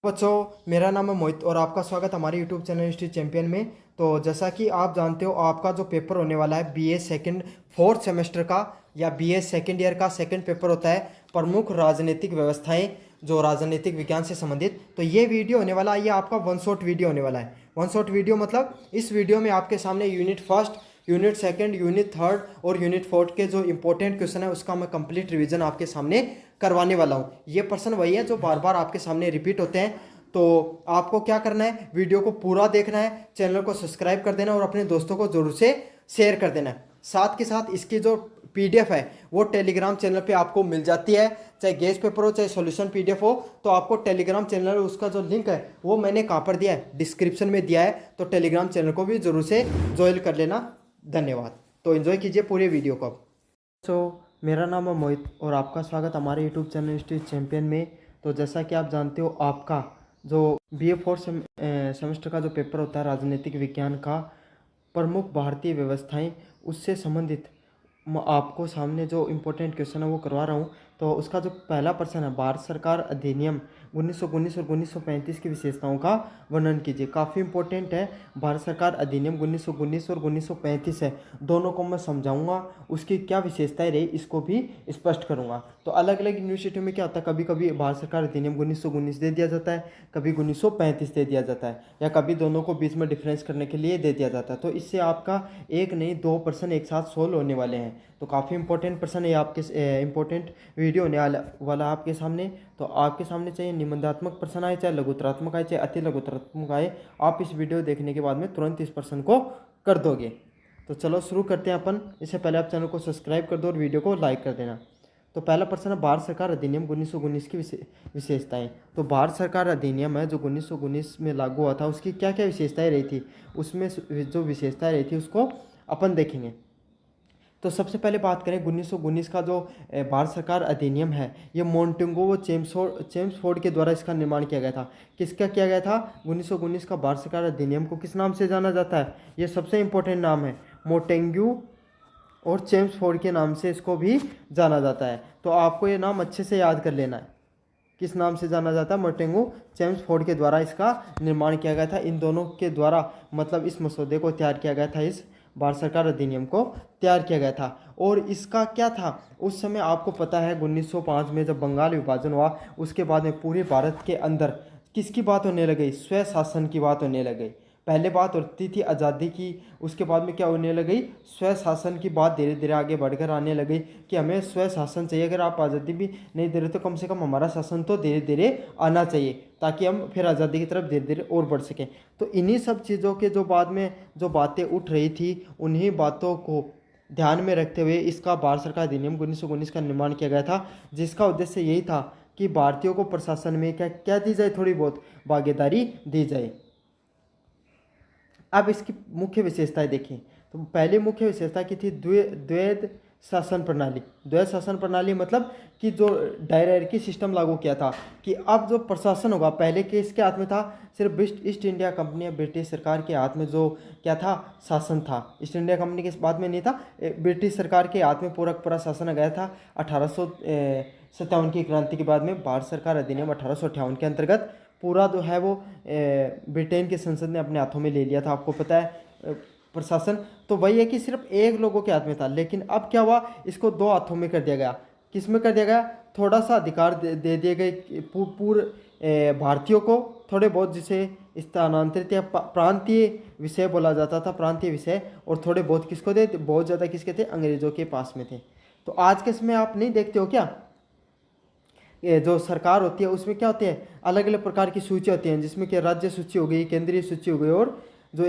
बच्चों, मेरा नाम है मोहित और आपका स्वागत हमारे यूट्यूब चैनल हिस्ट्री चैंपियन में। तो जैसा कि आप जानते हो, आपका जो पेपर होने वाला है बीए सेकंड फोर्थ सेमेस्टर का या बीए सेकंड ईयर का सेकंड पेपर होता है प्रमुख राजनीतिक व्यवस्थाएं, जो राजनीतिक विज्ञान से संबंधित। तो ये वीडियो होने वाला है, ये आपका वन शॉट वीडियो होने वाला है। वन शॉट वीडियो मतलब इस वीडियो में आपके सामने unit first, unit second, unit third और यूनिट फोर्थ के जो इंपॉर्टेंट क्वेश्चन है उसका मैं कंप्लीट रिवीजन आपके सामने करवाने वाला हूँ। ये प्रश्न वही है जो बार बार आपके सामने रिपीट होते हैं। तो आपको क्या करना है, वीडियो को पूरा देखना है, चैनल को सब्सक्राइब कर देना और अपने दोस्तों को जरूर से शेयर कर देना है। साथ के साथ इसकी जो पीडीएफ है वो टेलीग्राम चैनल पे आपको मिल जाती है, चाहे गेस्ट पेपर हो चाहे सॉल्यूशन पीडीएफ हो। तो आपको टेलीग्राम चैनल, उसका जो लिंक है वो मैंने कहाँ पर दिया है, डिस्क्रिप्शन में दिया है। तो टेलीग्राम चैनल को भी जरूर से ज्वाइन कर लेना। धन्यवाद। तो एंजॉय कीजिए पूरे वीडियो को। मेरा नाम है मोहित और आपका स्वागत हमारे यूट्यूब चैनल हिस्ट्री चैंपियन में। तो जैसा कि आप जानते हो, आपका जो बीए फोर्थ सेमेस्टर का जो पेपर होता है राजनीतिक विज्ञान का प्रमुख भारतीय व्यवस्थाएं, उससे संबंधित आपको सामने जो इम्पोर्टेंट क्वेश्चन है वो करवा रहा हूँ। तो उसका जो पहला प्रश्न है, भारत सरकार अधिनियम 1919 और 1935 की विशेषताओं का वर्णन कीजिए। काफ़ी इंपॉर्टेंट है। भारत सरकार अधिनियम 1919 और 1935 है, दोनों को मैं समझाऊंगा, उसकी क्या विशेषताएं रही इसको भी स्पष्ट करूंगा। तो अलग अलग यूनिवर्सिटी में क्या होता है, कभी कभी भारत सरकार अधिनियम 1919 दे दिया जाता है, कभी 1935 दे दिया जाता है, या कभी दोनों को बीच में डिफरेंस करने के लिए दे दिया जाता है। तो इससे आपका एक नहीं दो प्रश्न एक साथ सोल्व होने वाले हैं। तो काफ़ी इंपॉर्टेंट प्रश्न है, आपके इंपॉर्टेंट वीडियो होने वाला आपके सामने। तो आपके सामने चाहे निबंधात्मक प्रश्न आए, चाहे लघुतरात्मक आए, चाहे अति लघुतरात्मक आए, आप इस वीडियो देखने के बाद में तुरंत इस प्रश्न को कर दोगे। तो चलो शुरू करते हैं अपन। इससे पहले आप चैनल को सब्सक्राइब कर दो और वीडियो को लाइक कर देना। तो पहला प्रश्न है, भारत सरकार अधिनियम 1919 की विशेषताएं। तो भारत सरकार अधिनियम है जो 1919 में लागू हुआ था, उसकी क्या क्या विशेषताएं रही थी, उसमें जो विशेषताएं रही थी उसको अपन देखेंगे। तो सबसे पहले बात करें 1919 का जो भारत सरकार अधिनियम है, ये मोंटेगो व चेम्सफोर्ड के द्वारा इसका निर्माण किया गया था। किसका किया गया था? 1919 का भारत सरकार अधिनियम को किस नाम से जाना जाता है? ये सबसे इंपॉर्टेंट नाम है, मोंटेगू और चेम्सफोर्ड के नाम से इसको भी जाना जाता है। तो आपको ये नाम अच्छे से याद कर लेना है, किस नाम से जाना जाता है? मोंटेगू चेम्सफोर्ड के द्वारा इसका निर्माण किया गया था। इन दोनों के द्वारा मतलब इस मसौदे को तैयार किया गया था, इस भारत सरकार अधिनियम को तैयार किया गया था। और इसका क्या था, उस समय आपको पता है 1905 में जब बंगाल विभाजन हुआ, उसके बाद में पूरे भारत के अंदर किसकी बात होने लगी? स्वशासन की बात होने लगी। पहले बात होती थी आज़ादी की, उसके बाद में क्या होने लगी? स्वशासन की बात धीरे धीरे आगे बढ़कर आने लगी कि हमें स्वशासन चाहिए। अगर आप आज़ादी भी नहीं दे रहे तो कम से कम हमारा शासन तो धीरे धीरे आना चाहिए, ताकि हम फिर आज़ादी की तरफ धीरे धीरे और बढ़ सकें। तो इन्हीं सब चीज़ों के जो बाद में जो बातें उठ रही थी, उन्हीं बातों को ध्यान में रखते हुए इसका भारत सरकार अधिनियम 1919 का निर्माण किया गया था, जिसका उद्देश्य यही था कि भारतीयों को प्रशासन में क्या क्या दी जाए, थोड़ी बहुत भागीदारी दी जाए। अब इसकी मुख्य विशेषताएं देखें। तो पहली मुख्य विशेषता की थी द्वैध शासन प्रणाली। द्वैध शासन प्रणाली मतलब कि जो डायरेक्टरी सिस्टम लागू किया था, कि अब जो प्रशासन होगा, पहले के इसके हाथ में था सिर्फ ईस्ट इंडिया कंपनी या ब्रिटिश सरकार के हाथ में जो क्या था, शासन था। ईस्ट इंडिया कंपनी के बाद में नहीं था, ब्रिटिश सरकार के हाथ में पूरा शासन आ गया था। 1857 की क्रांति के बाद में भारत सरकार अधिनियम 1858 के अंतर्गत पूरा जो है वो ब्रिटेन की संसद ने अपने हाथों में ले लिया था। आपको पता है प्रशासन तो वही है कि सिर्फ एक लोगों के हाथ में था, लेकिन अब क्या हुआ, इसको दो हाथों में कर दिया गया। किस में कर दिया गया? थोड़ा सा अधिकार दे दिए गए पूर्व भारतीयों को, थोड़े बहुत जिसे स्थानांतरित या प्रांतीय विषय बोला जाता था, प्रांतीय विषय, और थोड़े बहुत किसको दे, बहुत ज़्यादा किसके थे? अंग्रेजों के पास में थे। तो आज के समय आप नहीं देखते हो क्या, ये जो सरकार होती है उसमें क्या होते हैं, अलग अलग प्रकार की सूची होती हैं, जिसमें कि राज्य सूची हो गई, केंद्रीय सूची हो गई और जो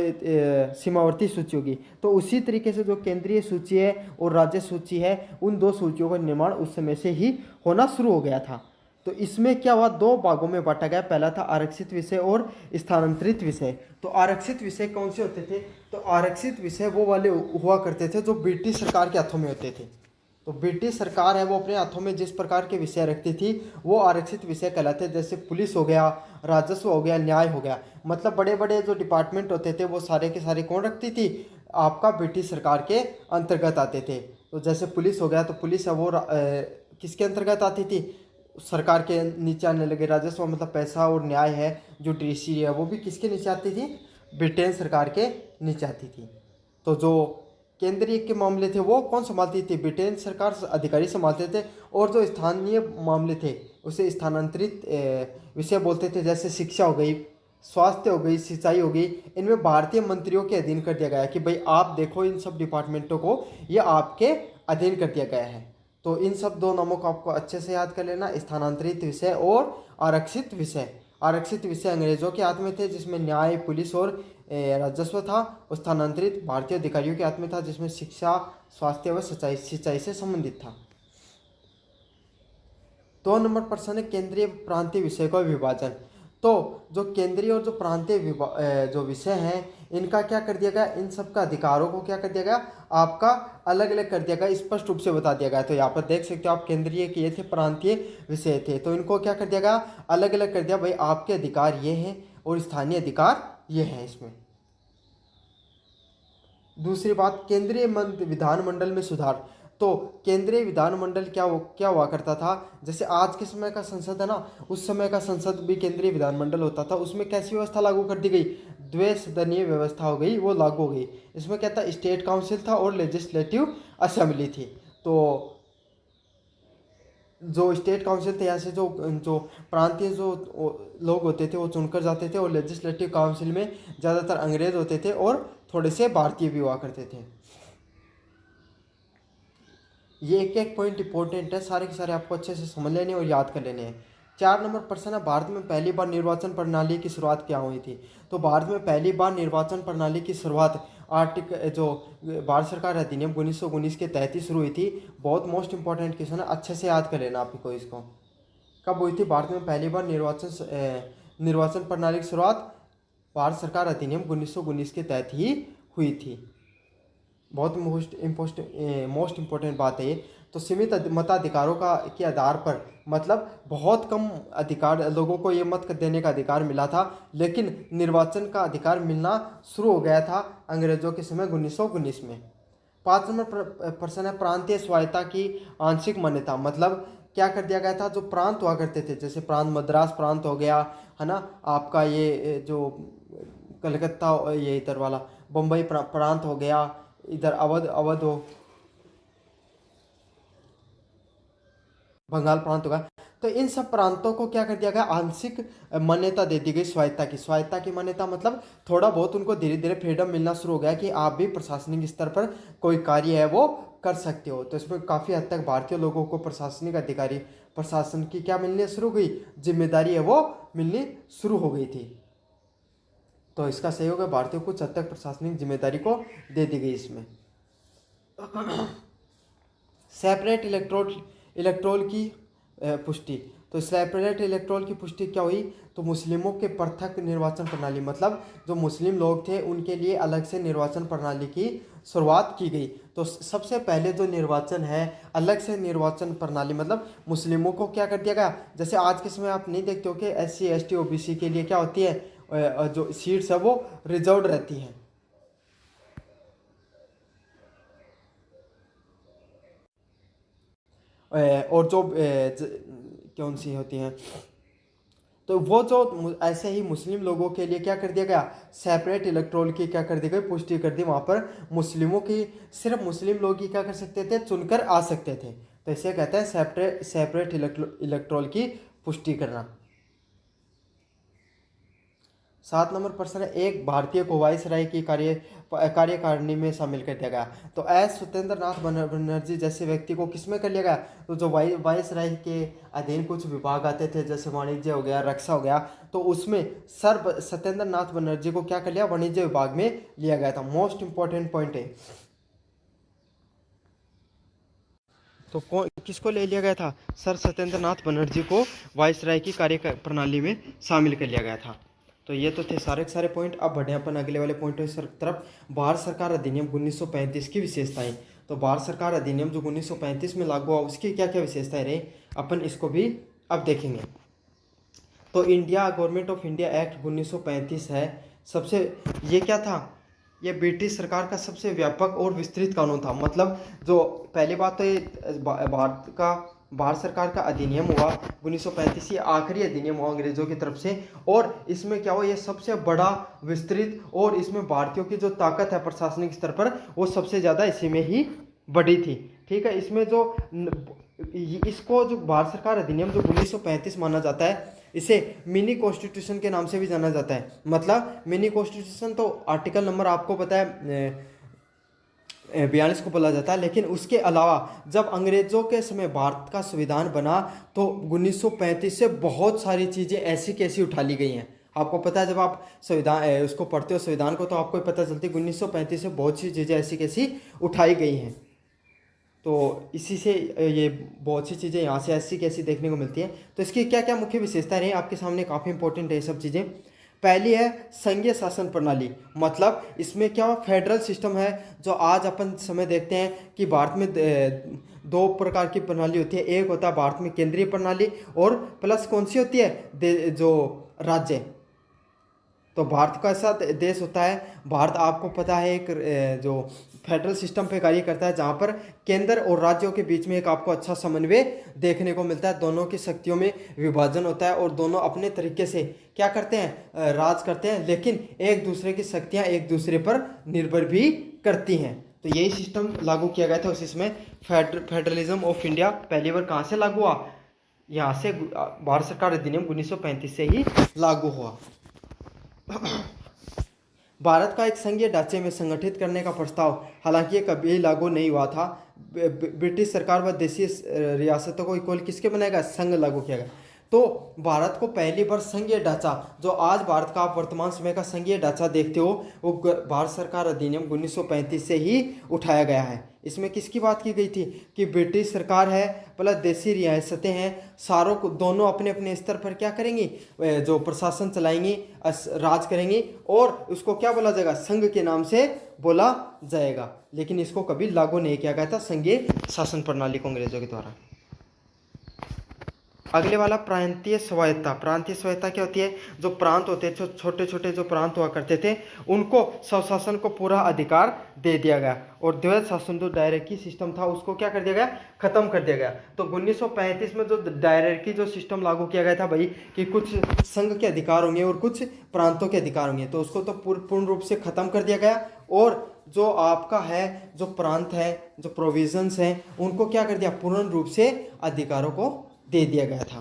सीमावर्ती सूची होगी। तो उसी तरीके से जो केंद्रीय सूची है और राज्य सूची है, उन दो सूचियों का निर्माण उस समय से ही होना शुरू हो गया था। तो इसमें क्या हुआ, दो भागों में बांटा गया। पहला था आरक्षित विषय और स्थानांतरित विषय। तो आरक्षित विषय कौन से होते थे? तो आरक्षित विषय वो वाले हुआ करते थे जो ब्रिटिश सरकार के हाथों में होते थे। तो ब्रिटिश सरकार है वो अपने हाथों में जिस प्रकार के विषय रखती थी वो आरक्षित विषय कहलाते, जैसे पुलिस हो गया, राजस्व हो गया, न्याय हो गया। मतलब बड़े बड़े जो डिपार्टमेंट होते थे वो सारे के सारे कौन रखती थी? आपका ब्रिटिश सरकार के अंतर्गत आते थे। तो जैसे पुलिस हो गया, तो पुलिस है वो किसके अंतर्गत आती थी? सरकार के नीचे आने लगे। राजस्व मतलब पैसा और न्याय है, जुडिशरी है, वो भी किसके नीचे आती थी? ब्रिटेन सरकार के नीचे आती थी। तो जो केंद्रीय के मामले थे वो कौन संभालती थी? ब्रिटेन सरकार अधिकारी संभालते थे। और जो स्थानीय मामले थे उसे स्थानांतरित विषय बोलते थे, जैसे शिक्षा हो गई, स्वास्थ्य हो गई, सिंचाई हो गई, इनमें भारतीय मंत्रियों के अधीन कर दिया गया कि भाई आप देखो इन सब डिपार्टमेंटों को, ये आपके अधीन कर दिया गया है। तो इन सब दो नामों को आपको अच्छे से याद कर लेना, स्थानांतरित विषय और आरक्षित विषय। आरक्षित विषय अंग्रेजों के हाथ में थे जिसमें न्याय, पुलिस और राजस्व था। स्थानांतरित भारतीय अधिकारियों के हाथ में था जिसमें शिक्षा, स्वास्थ्य व सिंचाई से संबंधित था। 2 नंबर प्रश्न है केंद्रीय प्रांतीय विषय का विभाजन। तो जो केंद्रीय और जो प्रांतीय जो विषय हैं इनका क्या कर दिया गया? इन सब का अधिकारों को क्या कर दिया गया? आपका अलग अलग कर दिया गया, स्पष्ट रूप से बता दिया गया। तो यहाँ पर देख सकते हो आप, केंद्रीय के ये थे, प्रांतीय विषय थे, तो इनको क्या कर दिया गया? अलग अलग कर दिया। भाई आपके अधिकार ये हैं और स्थानीय अधिकार ये हैं इसमें। दूसरी बात, केंद्रीय विधानमंडल में सुधार। तो केंद्रीय विधानमंडल क्या हुआ करता था? जैसे आज के समय का संसद है ना, उस समय का संसद भी केंद्रीय विधानमंडल होता था। उसमें कैसी व्यवस्था लागू कर दी गई? द्विसदनीय व्यवस्था हो गई, वो लागू हो गई। इसमें क्या था? स्टेट काउंसिल था और लेजिस्लेटिव असेंबली थी। तो जो स्टेट काउंसिल थे, यहाँ से जो जो प्रांतीय जो लोग होते थे वो चुनकर जाते थे, और लेजिस्लेटिव काउंसिल में ज़्यादातर अंग्रेज होते थे और थोड़े से भारतीय भी हुआ करते थे। ये एक एक पॉइंट इंपॉर्टेंट है, सारे के सारे आपको अच्छे से समझ लेने और याद कर लेने हैं। 4 नंबर प्रश्न है, भारत में पहली बार निर्वाचन प्रणाली की शुरुआत क्या हुई थी? तो भारत में पहली बार निर्वाचन प्रणाली की शुरुआत जो भारत सरकार अधिनियम 1919 के तहत ही शुरू हुई थी। बहुत मोस्ट इंपॉर्टेंट क्वेश्चन है, अच्छे से याद कर लेना आपको इसको। कब हुई थी भारत में पहली बार निर्वाचन प्रणाली की शुरुआत? भारत सरकार अधिनियम 1919 के तहत ही हुई थी। बहुत मोस्ट इम्पोर्टेंट बात है ये। तो सीमित मताधिकारों के आधार पर, मतलब बहुत कम अधिकार लोगों को ये मत देने का अधिकार मिला था, लेकिन निर्वाचन का अधिकार मिलना शुरू हो गया था अंग्रेजों के समय 1919 में। 5 नंबर प्रश्न है, प्रांतीय स्वायत्ता की आंशिक मान्यता। मतलब क्या कर दिया गया था? जो प्रांत हुआ करते थे, जैसे प्रांत मद्रास प्रांत हो गया है ना, आपका ये जो कलकत्ता, ये इधर वाला बम्बई प्रांत हो गया, इधर अवध हो, बंगाल प्रांत होगा। तो इन सब प्रांतों को क्या कर दिया गया? आंशिक मान्यता दे दी गई स्वायत्ता की मान्यता, मतलब थोड़ा बहुत उनको धीरे धीरे फ्रीडम मिलना शुरू हो गया कि आप भी प्रशासनिक स्तर पर कोई कार्य है वो कर सकते हो। तो इसमें काफ़ी हद तक भारतीय लोगों को प्रशासनिक अधिकारी, प्रशासन की क्या मिलनी शुरू हुई? जिम्मेदारी है वो मिलनी शुरू हो गई थी। तो इसका सहयोग है, भारतीयों को कुछ हद तक प्रशासनिक जिम्मेदारी को दे दी गई इसमें। सेपरेट इलेक्ट्रोल की पुष्टि। तो सेपरेट इलेक्ट्रोल की पुष्टि क्या हुई? तो मुस्लिमों के पृथक निर्वाचन प्रणाली, मतलब जो मुस्लिम लोग थे उनके लिए अलग से निर्वाचन प्रणाली की शुरुआत की गई। तो सबसे पहले जो निर्वाचन है, अलग से निर्वाचन प्रणाली, मतलब मुस्लिमों को क्या कर दिया गया? जैसे आज के समय आप नहीं देखते हो कि SC ST OBC के लिए क्या होती है, जो सीट्स है वो रिजर्व रहती हैं। और जो कौन सी होती हैं, तो वो जो ऐसे ही मुस्लिम लोगों के लिए क्या कर दिया गया? सेपरेट इलेक्ट्रोल की क्या कर दी गई? पुष्टि कर दी। वहाँ पर मुस्लिमों की, सिर्फ मुस्लिम लोग ही क्या कर सकते थे? चुनकर आ सकते थे। तो इसे कहते हैं सेपरेट इलेक्ट्रोल की पुष्टि करना। 7 नंबर प्रश्न है, एक भारतीय को वायसराय की कार्यकारिणी में शामिल कर दिया गया। तो एस सत्येंद्र नाथ बनर्जी जैसे व्यक्ति को किसमें कर लिया गया? तो जो वायसराय के अधीन कुछ विभाग आते थे, जैसे वाणिज्य हो गया, रक्षा हो गया, तो उसमें सर सत्येंद्र नाथ बनर्जी को क्या कर लिया? वाणिज्य विभाग में लिया गया था। मोस्ट इंपॉर्टेंट पॉइंट है। तो किसको ले लिया गया था? सर सत्येंद्र नाथ बनर्जी को वायसराय की कार्य प्रणाली में शामिल कर लिया गया था। तो ये तो थे सारे के सारे पॉइंट। अब बढ़े अपन अगले वाले पॉइंट की तरफ। भारत सरकार अधिनियम 1935 की विशेषताएं। तो भारत सरकार अधिनियम जो 1935 में लागू हुआ उसकी क्या क्या विशेषताएं रही, अपन इसको भी अब देखेंगे। तो India government of India act 1935 है सबसे, ये क्या था? ये ब्रिटिश सरकार का सबसे व्यापक और विस्तृत कानून था। मतलब जो पहली बात तो ये भारत का भारत सरकार का अधिनियम हुआ 1935, ये आखिरी अधिनियम हुआ अंग्रेजों की तरफ से। और इसमें क्या हुआ, ये सबसे बड़ा विस्तृत, और इसमें भारतीयों की जो ताकत है प्रशासनिक स्तर पर वो सबसे ज़्यादा इसी में ही बढ़ी थी। ठीक है, इसमें जो इसको जो भारत सरकार अधिनियम जो 1935 माना जाता है, इसे मिनी कॉन्स्टिट्यूशन के नाम से भी जाना जाता है। मतलब मिनी कॉन्स्टिट्यूशन तो आर्टिकल नंबर आपको पता है 42 को बोला जाता है, लेकिन उसके अलावा जब अंग्रेजों के समय भारत का संविधान बना तो 1935 से बहुत सारी चीज़ें ऐसी कैसी उठा ली गई हैं। आपको पता है जब आप संविधान उसको पढ़ते हो संविधान को, तो आपको पता चलती है 1935 से बहुत सी चीज़ें ऐसी कैसी उठाई गई हैं। तो इसी से ये बहुत सी चीज़ें यहाँ से ऐसी कैसी देखने को मिलती हैं। तो इसकी क्या क्या मुख्य विशेषताएं रही आपके सामने, काफ़ी इंपॉर्टेंट है ये सब चीज़ें। पहली है संघीय शासन प्रणाली, मतलब इसमें क्या फेडरल सिस्टम है। जो आज अपन समय देखते हैं कि भारत में दो प्रकार की प्रणाली होती है। एक होता है भारत में केंद्रीय प्रणाली, और प्लस कौन सी होती है जो राज्य। तो भारत का ऐसा देश होता है, भारत आपको पता है एक जो फेडरल सिस्टम पे कार्य करता है, जहाँ पर केंद्र और राज्यों के बीच में एक आपको अच्छा समन्वय देखने को मिलता है। दोनों की शक्तियों में विभाजन होता है और दोनों अपने तरीके से क्या करते हैं, राज करते हैं, लेकिन एक दूसरे की शक्तियाँ एक दूसरे पर निर्भर भी करती हैं। तो यही सिस्टम लागू किया गया था उस इसमें। फेडरलिज्म ऑफ इंडिया पहली बार कहाँ से लागू हुआ, यहाँ से भारत सरकार अधिनियम 1935 से ही लागू हुआ। भारत का एक संघीय ढांचे में संगठित करने का प्रस्ताव हालांकि ये कभी लागू नहीं हुआ था। ब्रिटिश सरकार व देशी रियासतों को इक्वल किसके बनाएगा, संघ लागू किया गया। तो भारत को पहली बार संघीय ढांचा, जो आज भारत का आप वर्तमान समय का संघीय ढांचा देखते हो, वो भारत सरकार अधिनियम 1935 से ही उठाया गया है। इसमें किसकी बात की गई थी कि ब्रिटिश सरकार है प्लस देशी रियासतें हैं, सारों को दोनों अपने अपने स्तर पर क्या करेंगी, जो प्रशासन चलाएंगी, राज करेंगी, और उसको क्या बोला जाएगा, संघ के नाम से बोला जाएगा। लेकिन इसको कभी लागू नहीं किया गया था संघीय शासन प्रणाली को अंग्रेजों के द्वारा। अगले वाला प्रांतीय स्वायत्ता। प्रांतीय स्वायत्ता क्या होती है, जो प्रांत होते थे, छोटे छोटे जो प्रांत हुआ करते थे, उनको स्वशासन को पूरा अधिकार दे दिया गया। और द्वैध शासन जो डायरेक्टी सिस्टम था उसको क्या कर दिया गया, खत्म कर दिया गया। तो 1935 में जो डायरेक्टी जो सिस्टम लागू किया गया था भाई, कि कुछ संघ के अधिकार होंगे और कुछ प्रांतों के अधिकार होंगे, तो उसको तो पूर्ण रूप से खत्म कर दिया गया। और जो आपका है, जो प्रांत है, जो प्रोविजंस हैं, उनको क्या कर दिया, पूर्ण रूप से अधिकारों को दे दिया गया था।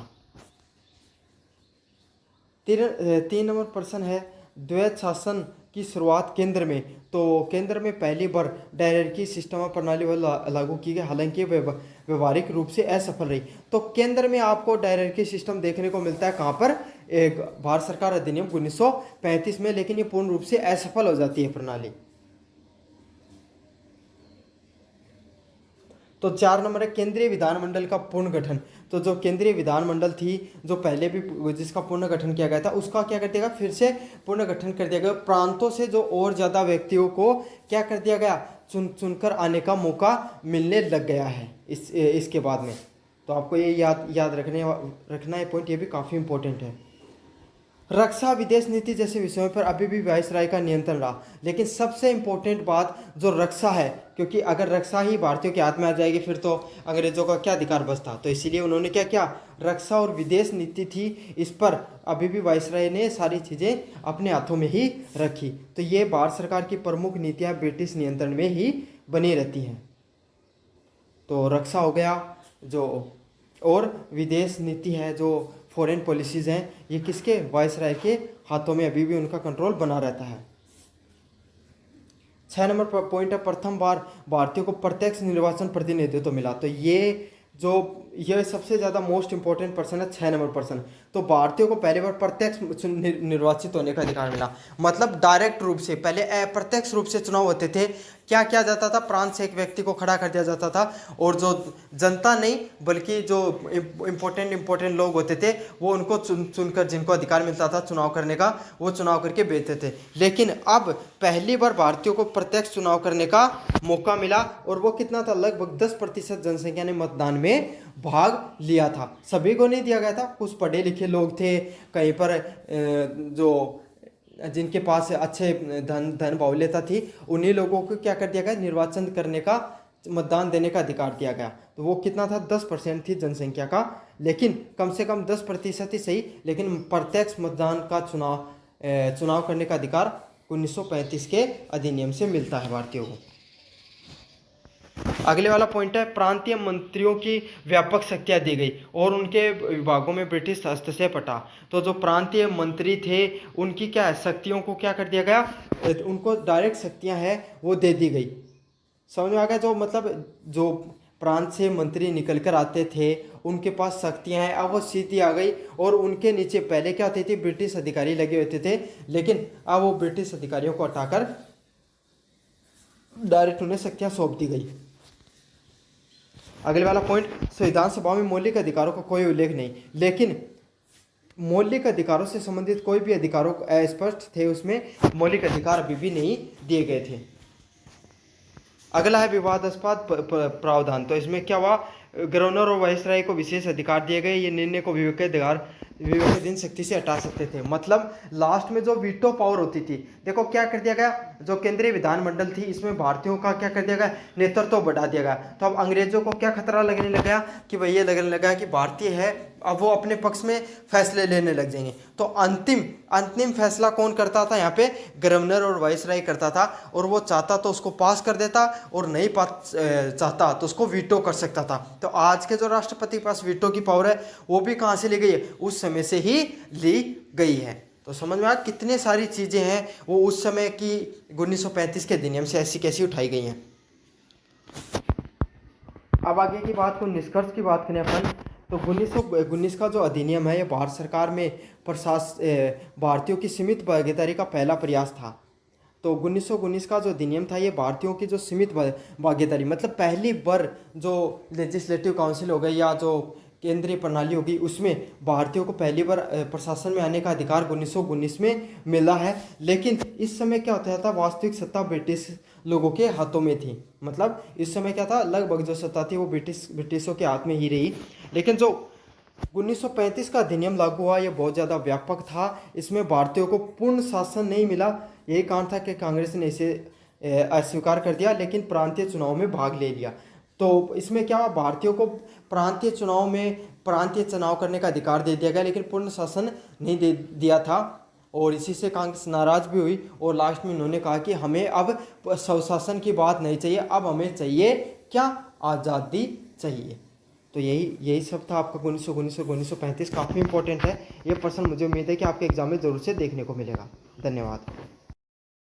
3 नंबर प्रश्न है, द्वैध शासन की शुरुआत केंद्र में। तो केंद्र में पहली बार डायरेक्टी सिस्टम प्रणाली लागू की गई, हालांकि व्यवहारिक रूप से असफल रही। तो केंद्र में आपको डायरेक्टी सिस्टम देखने को मिलता है कहाँ पर, एक भारत सरकार अधिनियम 1935 में, लेकिन ये पूर्ण रूप से असफल हो जाती है प्रणाली। तो 4 नंबर है केंद्रीय विधानमंडल का पूर्ण गठन। तो जो केंद्रीय विधानमंडल थी, जो पहले भी जिसका पूर्ण गठन किया गया था, उसका क्या कर दिया गया, फिर से पूर्ण गठन कर दिया गया। प्रांतों से जो और ज़्यादा व्यक्तियों को क्या कर दिया गया, चुनकर आने का मौका मिलने लग गया है इसके बाद में। तो आपको ये याद रखना है पॉइंट, ये भी काफ़ी इंपॉर्टेंट है। रक्षा विदेश नीति जैसे विषयों पर अभी भी वायसराय का नियंत्रण रहा, लेकिन सबसे इम्पोर्टेंट बात जो रक्षा है, क्योंकि अगर रक्षा ही भारतीयों के हाथ में आ जाएगी फिर तो अंग्रेजों का क्या अधिकार बचता। तो इसीलिए उन्होंने क्या किया, रक्षा और विदेश नीति थी, इस पर अभी भी वायसराय ने सारी चीज़ें अपने हाथों में ही रखी। तो ये भारत सरकार की प्रमुख नीतियाँ ब्रिटिश नियंत्रण में ही बनी रहती हैं। तो रक्षा हो गया जो, और विदेश नीति है, जो फॉरेन पॉलिसीज़ हैं, ये किसके, वायसराय के हाथों में अभी भी उनका कंट्रोल बना रहता है। 6 नंबर पॉइंट है, प्रथम बार भारतीयों को प्रत्यक्ष निर्वाचन प्रतिनिधित्व मिला। तो ये सबसे ज़्यादा मोस्ट इंपॉर्टेंट पर्सन है, 6 नंबर पर्सन। तो भारतीयों को पहली बार प्रत्यक्ष निर्वाचित होने का अधिकार मिला, मतलब डायरेक्ट रूप से। पहले अप्रत्यक्ष रूप से चुनाव होते थे। क्या किया जाता था, प्रांत से एक व्यक्ति को खड़ा कर दिया जाता था, और जो जनता नहीं बल्कि जो इम्पोर्टेंट लोग होते थे वो उनको चुनकर, जिनको अधिकार मिलता था चुनाव करने का, वो चुनाव करके भेजते थे। लेकिन अब पहली बार भारतीयों को प्रत्यक्ष चुनाव करने का मौका मिला, और वो कितना था, लगभग 10% जनसंख्या ने मतदान में भाग लिया था। सभी को नहीं दिया गया था, कुछ पढ़े लिखे लोग थे, कहीं पर जो जिनके पास अच्छे धन बाहुल्यता थी, उन्हीं लोगों को क्या कर दिया गया, निर्वाचन करने का मतदान देने का अधिकार दिया गया। तो वो कितना था, 10% थी जनसंख्या का, लेकिन कम से कम 10% ही सही, लेकिन प्रत्यक्ष मतदान का चुनाव करने का अधिकार 1935 के अधिनियम से मिलता है भारतीयों को। अगले वाला पॉइंट है, प्रांतीय मंत्रियों की व्यापक शक्तियां दी गई और उनके विभागों में ब्रिटिश हस्तक्षेप हटा। तो जो प्रांतीय मंत्री थे उनकी क्या शक्तियों को क्या कर दिया गया, उनको डायरेक्ट शक्तियां हैं वो दे दी गई। समझ में आ गया, जो मतलब जो प्रांत से मंत्री निकल कर आते थे उनके पास शक्तियां हैं, अब वो सीधी आ गई। और उनके नीचे पहले क्या होती थी, ब्रिटिश अधिकारी लगे होते थे, लेकिन अब वो ब्रिटिश अधिकारियों को हटाकर डायरेक्ट उन्हें शक्तियां सौंप दी गई। अगले वाला पॉइंट, संविधान सभा में मौलिक अधिकारों का कोई उल्लेख नहीं, लेकिन मौलिक अधिकारों से संबंधित कोई भी अधिकारों अस्पष्ट थे, उसमें मौलिक अधिकार अभी भी नहीं दिए गए थे। अगला है विवादास्पद प्रावधान। तो इसमें क्या हुआ, गवर्नर और वाइसराय को विशेष अधिकार दिए गए, ये निर्णय को विवेकाधीन शक्ति से हटा सकते थे। मतलब लास्ट में जो वीटो पावर होती थी, देखो क्या कर दिया गया, जो केंद्रीय विधानमंडल थी इसमें भारतीयों का क्या कर दिया गया, नेतृत्व बढ़ा दिया गया। तो अब अंग्रेजों को क्या खतरा लगने लगा कि भाई ये लगने लगा कि भारतीय है, अब वो अपने पक्ष में फैसले लेने लग जाएंगे। तो अंतिम फैसला कौन करता था, यहाँ पे गवर्नर और वाइसराय करता था, और वो चाहता तो उसको पास कर देता और नहीं चाहता तो उसको वीटो कर सकता था। तो आज के जो राष्ट्रपति के पास वीटो की पावर है वो भी कहाँ से ली गई है, उस समय से ही ली गई है। तो समझ में आ कितने सारी चीज़ें हैं वो उस समय की 1935 के अधिनियम से ऐसी कैसी उठाई गई हैं। अब आगे की बात को निष्कर्ष की बात करें अपन, तो 1919 का जो अधिनियम है ये भारत सरकार में भारतीयों की सीमित भागीदारी का पहला प्रयास था। तो 1919 का जो अधिनियम था ये भारतीयों की जो सीमित भागीदारी, मतलब पहली बार जो लेजिस्लेटिव काउंसिल हो गई या जो केंद्रीय प्रणाली होगी उसमें भारतीयों को पहली बार प्रशासन में आने का अधिकार 1919 में मिला है। लेकिन इस समय क्या होता था, वास्तविक सत्ता ब्रिटिश लोगों के हाथों में थी। मतलब इस समय क्या था, लगभग जो सत्ता थी वो ब्रिटिशों के हाथ में ही रही। लेकिन जो 1935 का अधिनियम लागू हुआ ये बहुत ज़्यादा व्यापक था, इसमें भारतीयों को पूर्ण शासन नहीं मिला। यही कारण था कि कांग्रेस ने इसे अस्वीकार कर दिया, लेकिन प्रांतीय चुनाव में भाग ले लिया। तो इसमें क्या, भारतीयों को प्रांतीय चुनाव करने का अधिकार दे दिया गया, लेकिन पूर्ण शासन नहीं दे दिया था। और इसी से कांग्रेस नाराज भी हुई और लास्ट में उन्होंने कहा कि हमें अब स्वशासन की बात नहीं चाहिए, अब हमें चाहिए क्या, आज़ादी चाहिए। तो यही सब था आपका 1919 और 1935। काफ़ी इंपॉर्टेंट है ये प्रश्न, मुझे उम्मीद है कि आपके एग्जाम में ज़रूर से देखने को मिलेगा। धन्यवाद।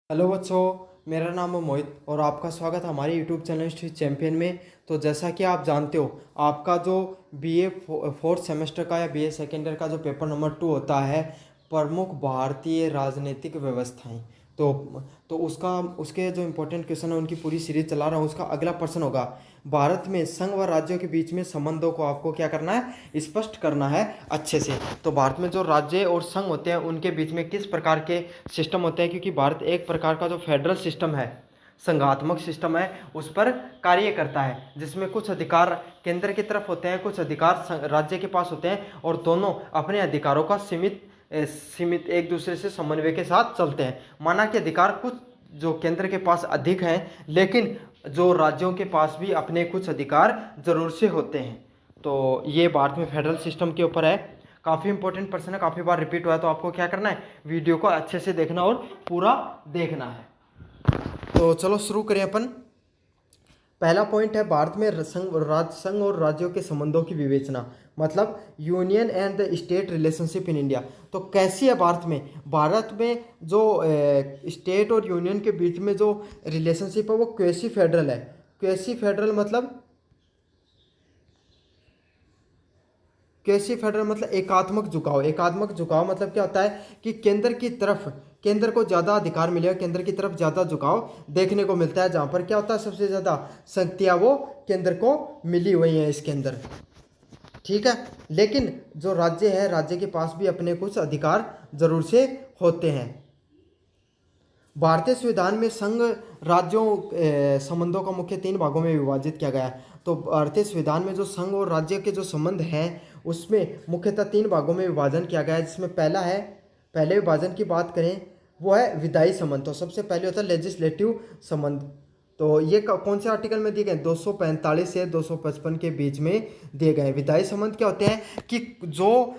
हेलो बच्चों, मेरा नाम है मोहित और आपका स्वागत है हमारे यूट्यूब चैनल हिस्ट्री चैंपियन में। तो जैसा कि आप जानते हो, आपका जो बीए फोर्थ सेमेस्टर का या बीए सेकेंड ईयर का जो पेपर नंबर 2 होता है, प्रमुख भारतीय राजनीतिक व्यवस्थाएं, तो उसके जो इम्पोर्टेंट क्वेश्चन है उनकी पूरी सीरीज चला रहा हूँ। उसका अगला प्रश्न होगा, भारत में संघ व राज्यों के बीच में संबंधों को आपको क्या करना है, स्पष्ट करना है अच्छे से। तो भारत में जो राज्य और संघ होते हैं उनके बीच में किस प्रकार के सिस्टम होते हैं, क्योंकि भारत एक प्रकार का जो फेडरल सिस्टम है, संघात्मक सिस्टम है, उस पर कार्य करता है, जिसमें कुछ अधिकार केंद्र की तरफ होते हैं, कुछ अधिकार राज्य के पास होते हैं, और दोनों अपने अधिकारों का सीमित एक दूसरे से समन्वय के साथ चलते हैं। माना कि अधिकार कुछ जो केंद्र के पास अधिक हैं, लेकिन जो राज्यों के पास भी अपने कुछ अधिकार जरूर से होते हैं। तो ये भारत में फेडरल सिस्टम के ऊपर है। काफ़ी इंपॉर्टेंट प्रश्न है, काफ़ी बार रिपीट हुआ है, तो आपको क्या करना है, वीडियो को अच्छे से देखना और पूरा देखना है। तो चलो शुरू करें अपन। पहला पॉइंट है, भारत में संघ और राज्यों के संबंधों की विवेचना, मतलब union and the state relationship in India. तो कैसी है भारत में जो स्टेट और यूनियन के बीच में जो रिलेशनशिप है वो क्वेसी फेडरल है। क्वेसी फेडरल मतलब एकात्मक झुकाव मतलब क्या होता है कि केंद्र को ज़्यादा अधिकार मिलेगा, केंद्र की तरफ ज़्यादा झुकाव देखने को मिलता है। जहाँ पर क्या होता है, सबसे ज़्यादा शक्तियाँ वो केंद्र को मिली हुई हैं इसके अंदर, ठीक है। लेकिन जो राज्य है, राज्य के पास भी अपने कुछ अधिकार जरूर से होते हैं। भारतीय संविधान में संघ राज्यों संबंधों का मुख्य 3 भागों में विभाजित किया गया है। तो भारतीय संविधान में जो संघ और राज्य के जो संबंध हैं उसमें मुख्यतः 3 भागों में विभाजन किया गया है, जिसमें पहले विभाजन की बात करें वो है विधायी संबंध। तो सबसे पहले होता है लेजिस्लेटिव संबंध, तो ये कौन से आर्टिकल में दिए गए? 245 से 255 के बीच में दिए गए। विधायी संबंध क्या होते हैं कि जो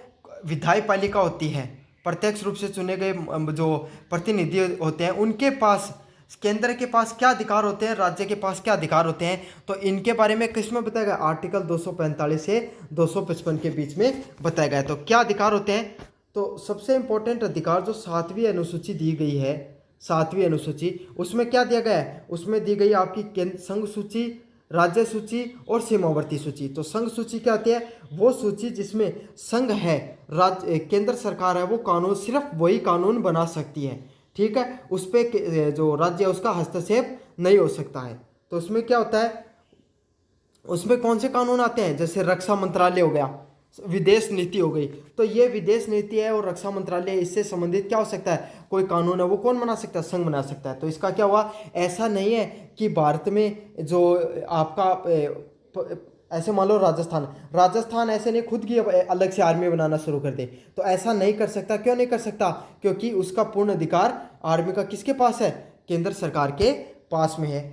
विधायी पालिका होती है, प्रत्यक्ष रूप से चुने गए जो प्रतिनिधि होते हैं, उनके पास, केंद्र के पास क्या अधिकार होते हैं, राज्य के पास क्या अधिकार होते हैं, तो इनके बारे में किसमें बताया गया? आर्टिकल 245 से 255 के बीच में बताया गया। तो क्या अधिकार होते हैं? तो सबसे इंपॉर्टेंट अधिकार जो 7वीं अनुसूची दी गई है, 7वीं अनुसूची, उसमें क्या दिया गया है? उसमें दी गई आपकी केंद्र संघ सूची, राज्य सूची और सीमावर्ती सूची। तो संघ सूची क्या होती है? वो सूची जिसमें संघ है, राज्य, केंद्र सरकार है, वो कानून, सिर्फ वही कानून बना सकती है, ठीक है। उस पर जो राज्य है उसका हस्तक्षेप नहीं हो सकता है। तो उसमें क्या होता है? उसमें कौन से कानून आते हैं? जैसे रक्षा मंत्रालय हो गया, विदेश नीति हो गई। तो ये विदेश नीति है और रक्षा मंत्रालय, इससे संबंधित क्या हो सकता है? कोई कानून है, वो कौन बना सकता है? संघ बना सकता है। तो इसका क्या हुआ? ऐसा नहीं है कि भारत में जो आपका ऐसे मान लो राजस्थान ऐसे नहीं खुद की अलग से आर्मी बनाना शुरू कर दे, तो ऐसा नहीं कर सकता। क्यों नहीं कर सकता? क्योंकि उसका पूर्ण अधिकार आर्मी का किसके पास है? केंद्र सरकार के पास में है।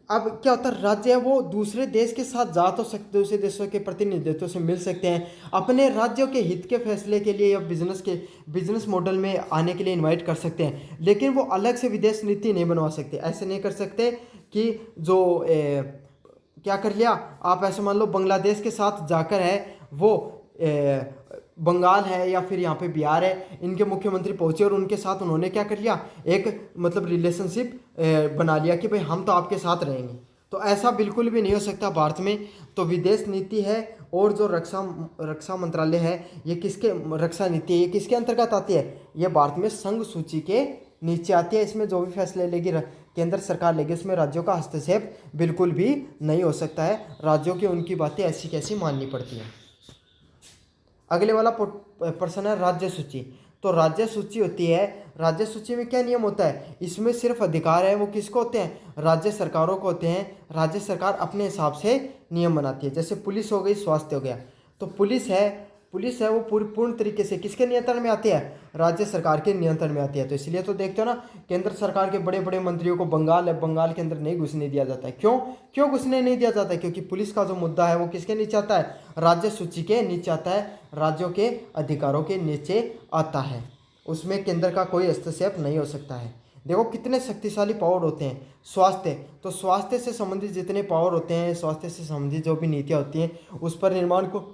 अब क्या होता है? राज्य है वो दूसरे देश के साथ जा तो सकते, दूसरे देशों के प्रतिनिधित्व से मिल सकते हैं, अपने राज्यों के हित के फैसले के लिए या बिजनेस मॉडल में आने के लिए इनवाइट कर सकते हैं, लेकिन वो अलग से विदेश नीति नहीं बनवा सकते। ऐसे नहीं कर सकते कि जो क्या कर लिया आप, ऐसे मान लो बांग्लादेश के साथ जाकर है वो बंगाल है या फिर यहाँ पे बिहार है, इनके मुख्यमंत्री पहुंचे और उनके साथ उन्होंने क्या कर लिया, एक मतलब रिलेशनशिप बना लिया कि भाई हम तो आपके साथ रहेंगे। तो ऐसा बिल्कुल भी नहीं हो सकता भारत में। तो विदेश नीति है और जो रक्षा मंत्रालय है, ये किसके, रक्षा नीति है, ये किसके अंतर्गत आती है? ये भारत में संघ सूची के नीचे आती है। इसमें जो भी फैसले लेगी केंद्र सरकार लेगी, इसमें राज्यों का हस्तक्षेप बिल्कुल भी नहीं हो सकता है। राज्यों की उनकी बातें ऐसी कैसी माननी पड़ती हैं। अगले वाला प्रश्न है राज्य सूची। तो राज्य सूची होती है, राज्य सूची में क्या नियम होता है? इसमें सिर्फ अधिकार है वो किसको होते हैं? राज्य सरकारों को होते हैं। राज्य सरकार अपने हिसाब से नियम बनाती है। जैसे पुलिस हो गई, स्वास्थ्य हो गया। तो पुलिस है वो पूर्ण तरीके से किसके नियंत्रण में आती है? राज्य सरकार के नियंत्रण में आती है। तो इसलिए तो देखते हो ना, केंद्र सरकार के बड़े बड़े मंत्रियों को बंगाल के अंदर नहीं घुसने दिया जाता है। क्यों घुसने नहीं दिया जाता है? क्योंकि पुलिस का जो मुद्दा है वो किसके नीचे आता है? राज्य सूची के नीचे आता है, राज्यों के अधिकारों के नीचे आता है। उसमें केंद्र का कोई हस्तक्षेप नहीं हो सकता है। देखो कितने शक्तिशाली पावर होते हैं। स्वास्थ्य, तो स्वास्थ्य से संबंधित जितने पावर होते हैं, स्वास्थ्य से संबंधित जो भी नीतियाँ होती हैं, उस पर निर्माण को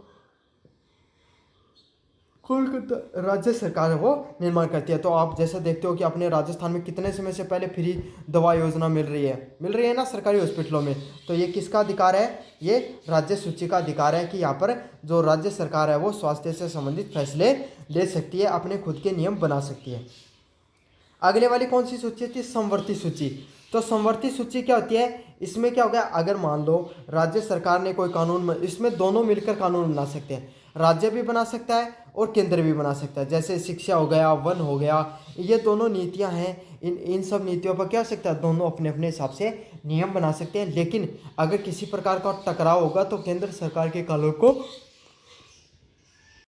कोलकाता राज्य सरकार है वो निर्माण करती है। तो आप जैसा देखते हो कि अपने राजस्थान में कितने समय से पहले फ्री दवा योजना मिल रही है ना सरकारी हॉस्पिटलों में। तो ये किसका अधिकार है? ये राज्य सूची का अधिकार है कि यहाँ पर जो राज्य सरकार है वो स्वास्थ्य से संबंधित फैसले ले सकती है, अपने खुद के नियम बना सकती है। अगले वाली कौन सी सूची थी? समवर्ती सूची। तो समवर्ती सूची क्या होती है? इसमें क्या हो गया, अगर मान लो राज्य सरकार ने कोई कानून, इसमें दोनों मिलकर कानून बना सकते हैं। राज्य भी बना सकता है और केंद्र भी बना सकता है। जैसे शिक्षा हो गया, वन हो गया, ये दोनों नीतियां हैं। इन सब नीतियों पर क्या हो सकता है? दोनों अपने अपने हिसाब से नियम बना सकते हैं। लेकिन अगर किसी प्रकार का टकराव होगा तो केंद्र सरकार के कानून को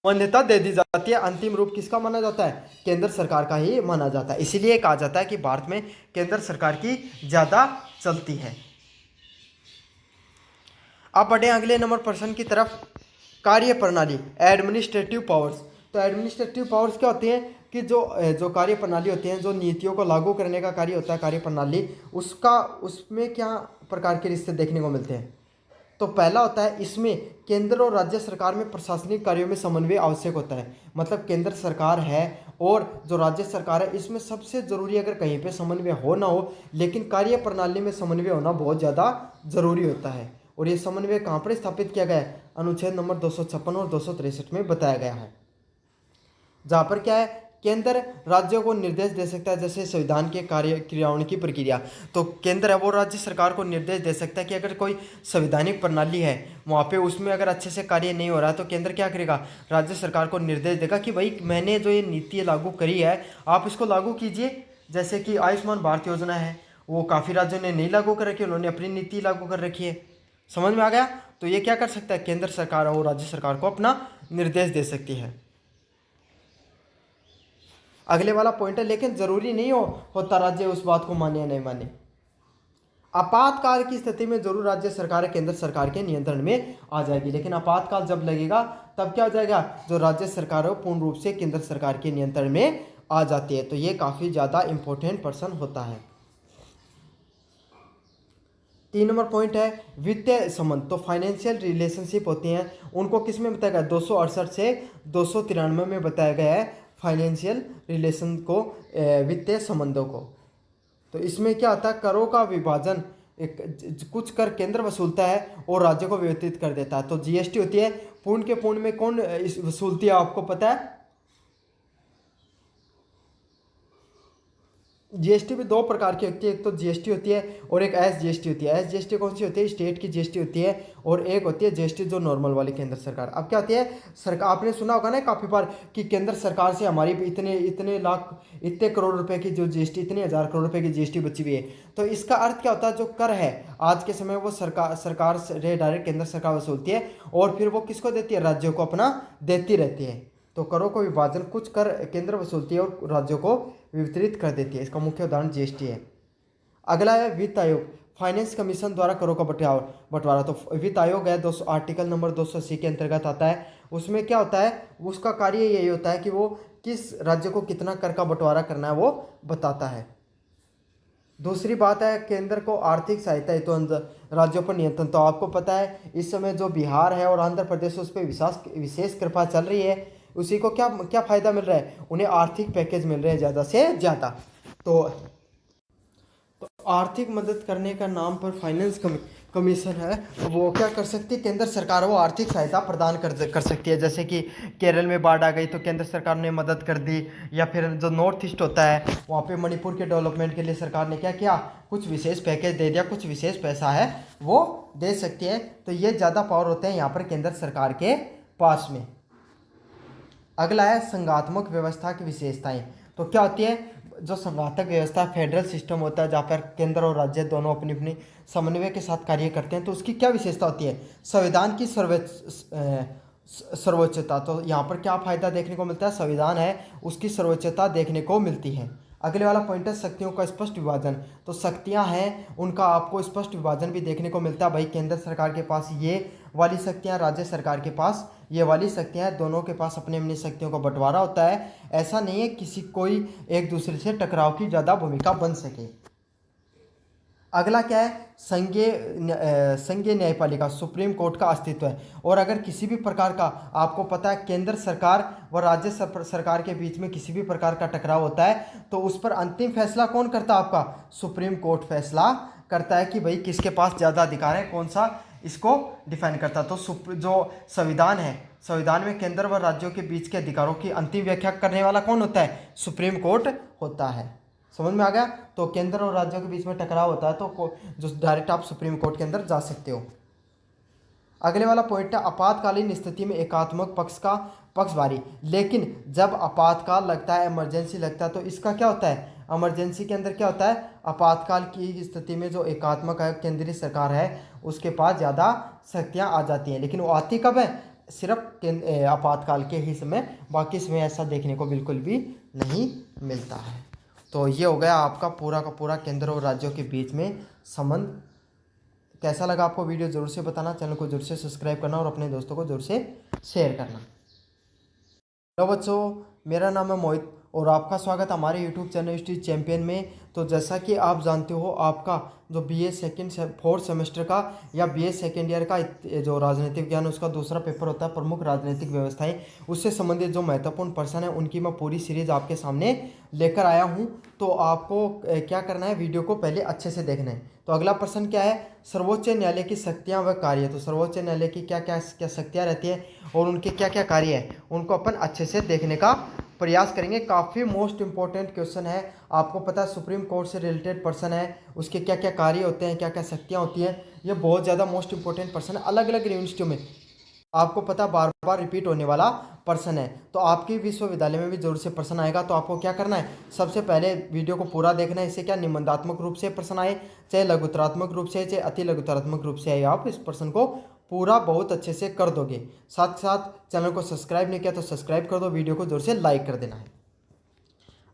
मान्यता दे दी जाती है। अंतिम रूप किसका माना जाता है? केंद्र सरकार का ही माना जाता है। इसीलिए कहा जाता है कि भारत में केंद्र सरकार की ज़्यादा चलती है। अब बढ़े अगले नंबर प्रश्न की तरफ। कार्य प्रणाली, एडमिनिस्ट्रेटिव पावर्स। तो एडमिनिस्ट्रेटिव पावर्स क्या होती हैं कि जो कार्य प्रणाली होती हैं, जो नीतियों को लागू करने का कार्य होता है कार्य प्रणाली, उसमें क्या प्रकार के रिश्ते देखने को मिलते हैं? तो पहला होता है, इसमें केंद्र और राज्य सरकार में प्रशासनिक कार्यों में समन्वय आवश्यक होता है। मतलब केंद्र सरकार है और जो राज्य सरकार है, इसमें सबसे जरूरी, अगर कहीं पे समन्वय हो ना हो, लेकिन कार्य प्रणाली में समन्वय होना बहुत ज़्यादा जरूरी होता है। और ये समन्वय कहाँ पर स्थापित किया गया है? अनुच्छेद नंबर 256 और 263 में बताया गया है, जहाँ पर क्या है, केंद्र राज्यों को निर्देश दे सकता है। जैसे संविधान के कार्य क्रियाओं की प्रक्रिया, तो केंद्र है वो राज्य सरकार को निर्देश दे सकता है कि अगर कोई संवैधानिक प्रणाली है वहाँ पे, उसमें अगर अच्छे से कार्य नहीं हो रहा है, तो केंद्र क्या करेगा? राज्य सरकार को निर्देश देगा कि भाई मैंने जो ये नीति लागू करी है, आप इसको लागू कीजिए। जैसे कि आयुष्मान भारत योजना है, वो काफ़ी राज्यों ने नहीं लागू कर रखी है, उन्होंने अपनी नीति लागू कर रखी है। समझ में आ गया? तो ये क्या कर सकता है? केंद्र सरकार और राज्य सरकार को अपना निर्देश दे सकती है। अगले वाला पॉइंट है, लेकिन जरूरी नहीं होता राज्य उस बात को माने या नहीं माने। आपातकाल की स्थिति में जरूर राज्य सरकार केंद्र सरकार के नियंत्रण में आ जाएगी, लेकिन आपातकाल जब लगेगा तब क्या हो जाएगा, जो राज्य सरकार है पूर्ण रूप से केंद्र सरकार के नियंत्रण में आ जाती है। तो ये काफ़ी ज़्यादा इंपॉर्टेंट पर्सन होता है। 3 नंबर पॉइंट है वित्तीय संबंध। तो फाइनेंशियल रिलेशनशिप होती हैं, उनको किस में बताया गया, 268 से 293 में बताया गया है फाइनेंशियल रिलेशन को, वित्तीय संबंधों को। तो इसमें क्या होता है, करों का विभाजन, एक कुछ कर केंद्र वसूलता है और राज्य को वितरित कर देता है। तो जीएसटी होती है, पूर्ण के पूर्ण में कौन इस वसूलती है, आपको पता है। जीएसटी भी 2 प्रकार की होती है, एक तो जीएसटी होती है और एक एसजीएसटी होती है। एसजीएसटी कौन सी होती है, स्टेट की जीएसटी होती है, और एक होती है जीएसटी जो नॉर्मल वाली केंद्र सरकार। अब क्या होती है, सरकार, आपने सुना होगा ना काफ़ी बार कि केंद्र सरकार से हमारी इतने इतने लाख इतने करोड़ रुपए की जो जीएसटी, इतने हज़ार करोड़ रुपए की जीएसटी बची हुई है। तो इसका अर्थ क्या होता है, जो कर है आज के समय वो सरकार से डायरेक्ट केंद्र सरकार वसूलती है और फिर वो किसको देती है, राज्यों को अपना देती रहती है। तो करों को विभाजन, कुछ कर केंद्र वसूलती है और राज्यों को वितरित कर देती है। इसका मुख्य उदाहरण जीएसटी है। अगला है वित्त आयोग, फाइनेंस कमीशन द्वारा करों का बंटवारा। तो वित्त आयोग है, 200 आर्टिकल नंबर 280 के अंतर्गत आता है। उसमें क्या होता है, उसका कार्य यही होता है कि वो किस राज्य को कितना कर का बंटवारा करना है वो बताता है। दूसरी बात है केंद्र को आर्थिक सहायता हेतु राज्यों पर नियंत्रण। तो आपको पता है इस समय जो बिहार है और आंध्र प्रदेश, उस पर विशेष कृपा चल रही है। उसी को क्या क्या फ़ायदा मिल रहा है, उन्हें आर्थिक पैकेज मिल रहे हैं ज़्यादा से ज़्यादा। तो आर्थिक मदद करने का नाम पर फाइनेंस कमीशन है, वो क्या कर सकती है, केंद्र सरकार वो आर्थिक सहायता प्रदान कर सकती है। जैसे कि केरल में बाढ़ आ गई तो केंद्र सरकार ने मदद कर दी, या फिर जो नॉर्थ ईस्ट होता है वहाँ पे मणिपुर के डेवलपमेंट के लिए सरकार ने क्या किया, कुछ विशेष पैकेज दे दिया, कुछ विशेष पैसा है वो दे सकती है। तो ये ज़्यादा पावर होते हैं यहाँ पर केंद्र सरकार के पास में। अगला है संघात्मक व्यवस्था की विशेषताएं। तो क्या होती है, जो संघातक व्यवस्था फेडरल सिस्टम होता है जहाँ पर केंद्र और राज्य दोनों अपनी अपनी समन्वय के साथ कार्य करते हैं, तो उसकी क्या विशेषता होती है, संविधान की सर्वोच्चता। तो यहाँ पर क्या फायदा देखने को मिलता है, संविधान है उसकी सर्वोच्चता देखने को मिलती है। अगले वाला पॉइंट है शक्तियों का स्पष्ट विभाजन। तो शक्तियाँ हैं उनका आपको स्पष्ट विभाजन भी देखने को मिलता है। भाई केंद्र सरकार के पास ये वाली शक्तियाँ, राज्य सरकार के पास ये वाली शक्तियाँ, दोनों के पास अपनी अपनी शक्तियों का बंटवारा होता है। ऐसा नहीं है किसी कोई एक दूसरे से टकराव की ज़्यादा भूमिका बन सके। अगला क्या है, संघीय न्यायपालिका, सुप्रीम कोर्ट का अस्तित्व है। और अगर किसी भी प्रकार का, आपको पता है केंद्र सरकार व राज्य सरकार के बीच में किसी भी प्रकार का टकराव होता है तो उस पर अंतिम फैसला कौन करता है, आपका सुप्रीम कोर्ट फैसला करता है कि भाई किसके पास ज़्यादा अधिकार है, कौन सा इसको डिफाइन करता। तो जो संविधान है, संविधान में केंद्र व राज्यों के बीच के अधिकारों की अंतिम व्याख्या करने वाला कौन होता है, सुप्रीम कोर्ट होता है। समझ में आ गया। तो केंद्र और राज्यों के बीच में टकराव होता है तो जो डायरेक्ट आप सुप्रीम कोर्ट के अंदर जा सकते हो। अगले वाला पॉइंट है आपातकालीन स्थिति में एकात्मक पक्ष का पक्षवारी। लेकिन जब आपातकाल लगता है, इमरजेंसी लगता है, तो इसका क्या होता है, इमरजेंसी के अंदर क्या होता है, आपातकाल की स्थिति में जो एकात्मक है केंद्रीय सरकार है उसके पास ज़्यादा शक्तियाँ आ जाती हैं। लेकिन वो आती कब है, सिर्फ आपातकाल के ही समय, बाकी समय ऐसा देखने को बिल्कुल भी नहीं मिलता है। तो ये हो गया आपका पूरा का पूरा केंद्र और राज्यों के बीच में संबंध। कैसा लगा आपको वीडियो ज़रूर से बताना, चैनल को ज़रूर से सब्सक्राइब करना और अपने दोस्तों को ज़रूर से शेयर करना। हेलो बच्चों, मेरा नाम है मोहित और आपका स्वागत हमारे यूट्यूब चैनल हिस्ट्री चैंपियन में। तो जैसा कि आप जानते हो, आपका जो बीए फोर्थ सेमेस्टर का या बीए सेकेंड ईयर का जो राजनीतिक ज्ञान उसका दूसरा पेपर होता है प्रमुख राजनीतिक व्यवस्थाएं, उससे संबंधित जो महत्वपूर्ण प्रश्न है उनकी मैं पूरी सीरीज़ आपके सामने लेकर आया हूं। तो आपको क्या करना है, वीडियो को पहले अच्छे से देखना है। तो अगला प्रश्न क्या है, सर्वोच्च न्यायालय की शक्तियाँ व कार्य। तो सर्वोच्च न्यायालय की क्या क्या शक्तियाँ रहती हैं और उनके क्या क्या कार्य हैं, उनको अपन अच्छे से देखने का प्रयास करेंगे। काफ़ी मोस्ट इंपॉर्टेंट क्वेश्चन है। आपको पता है सुप्रीम कोर्ट से रिलेटेड पर्सन है, उसके क्या क्या कार्य होते हैं, क्या क्या शक्तियाँ होती हैं, ये बहुत ज़्यादा मोस्ट इंपॉर्टेंट पर्सन है। अलग अलग यूनिवर्सिटियों में आपको पता बार बार रिपीट होने वाला पर्सन है। तो आपके विश्वविद्यालय में भी जरूर से प्रश्न आएगा। तो आपको क्या करना है, सबसे पहले वीडियो को पूरा देखना है। इससे क्या निबंधात्मक रूप से प्रश्न आए, चाहे लघुतरात्मक रूप से, चाहे अति लघुतरात्मक रूप से आए, आप इस प्रश्न को पूरा बहुत अच्छे से कर दोगे। साथ साथ चैनल को सब्सक्राइब नहीं किया तो सब्सक्राइब कर दो, वीडियो को जोर से लाइक कर देना है।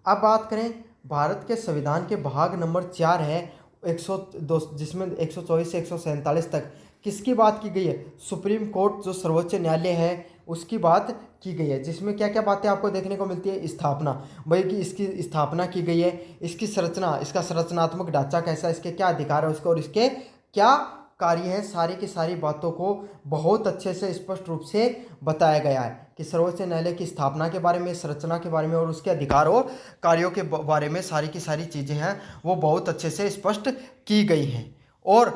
अब बात करें भारत के संविधान के भाग नंबर 4 है, 102 जिसमें 124 से 147 तक किसकी बात की गई है? सुप्रीम कोर्ट जो सर्वोच्च न्यायालय है उसकी बात की गई है, जिसमें क्या क्या बातें आपको देखने को मिलती है? स्थापना, भाई कि इसकी स्थापना की गई है, इसकी संरचना, इसका संरचनात्मक ढांचा कैसा, इसके क्या अधिकार है उसको और इसके क्या कार्य है, सारी की सारी बातों को बहुत अच्छे से स्पष्ट रूप से बताया गया है कि सर्वोच्च न्यायालय की स्थापना के बारे में, संरचना के बारे में और उसके अधिकार और कार्यों के बारे में सारी की सारी चीज़ें हैं वो बहुत अच्छे से स्पष्ट की गई हैं। और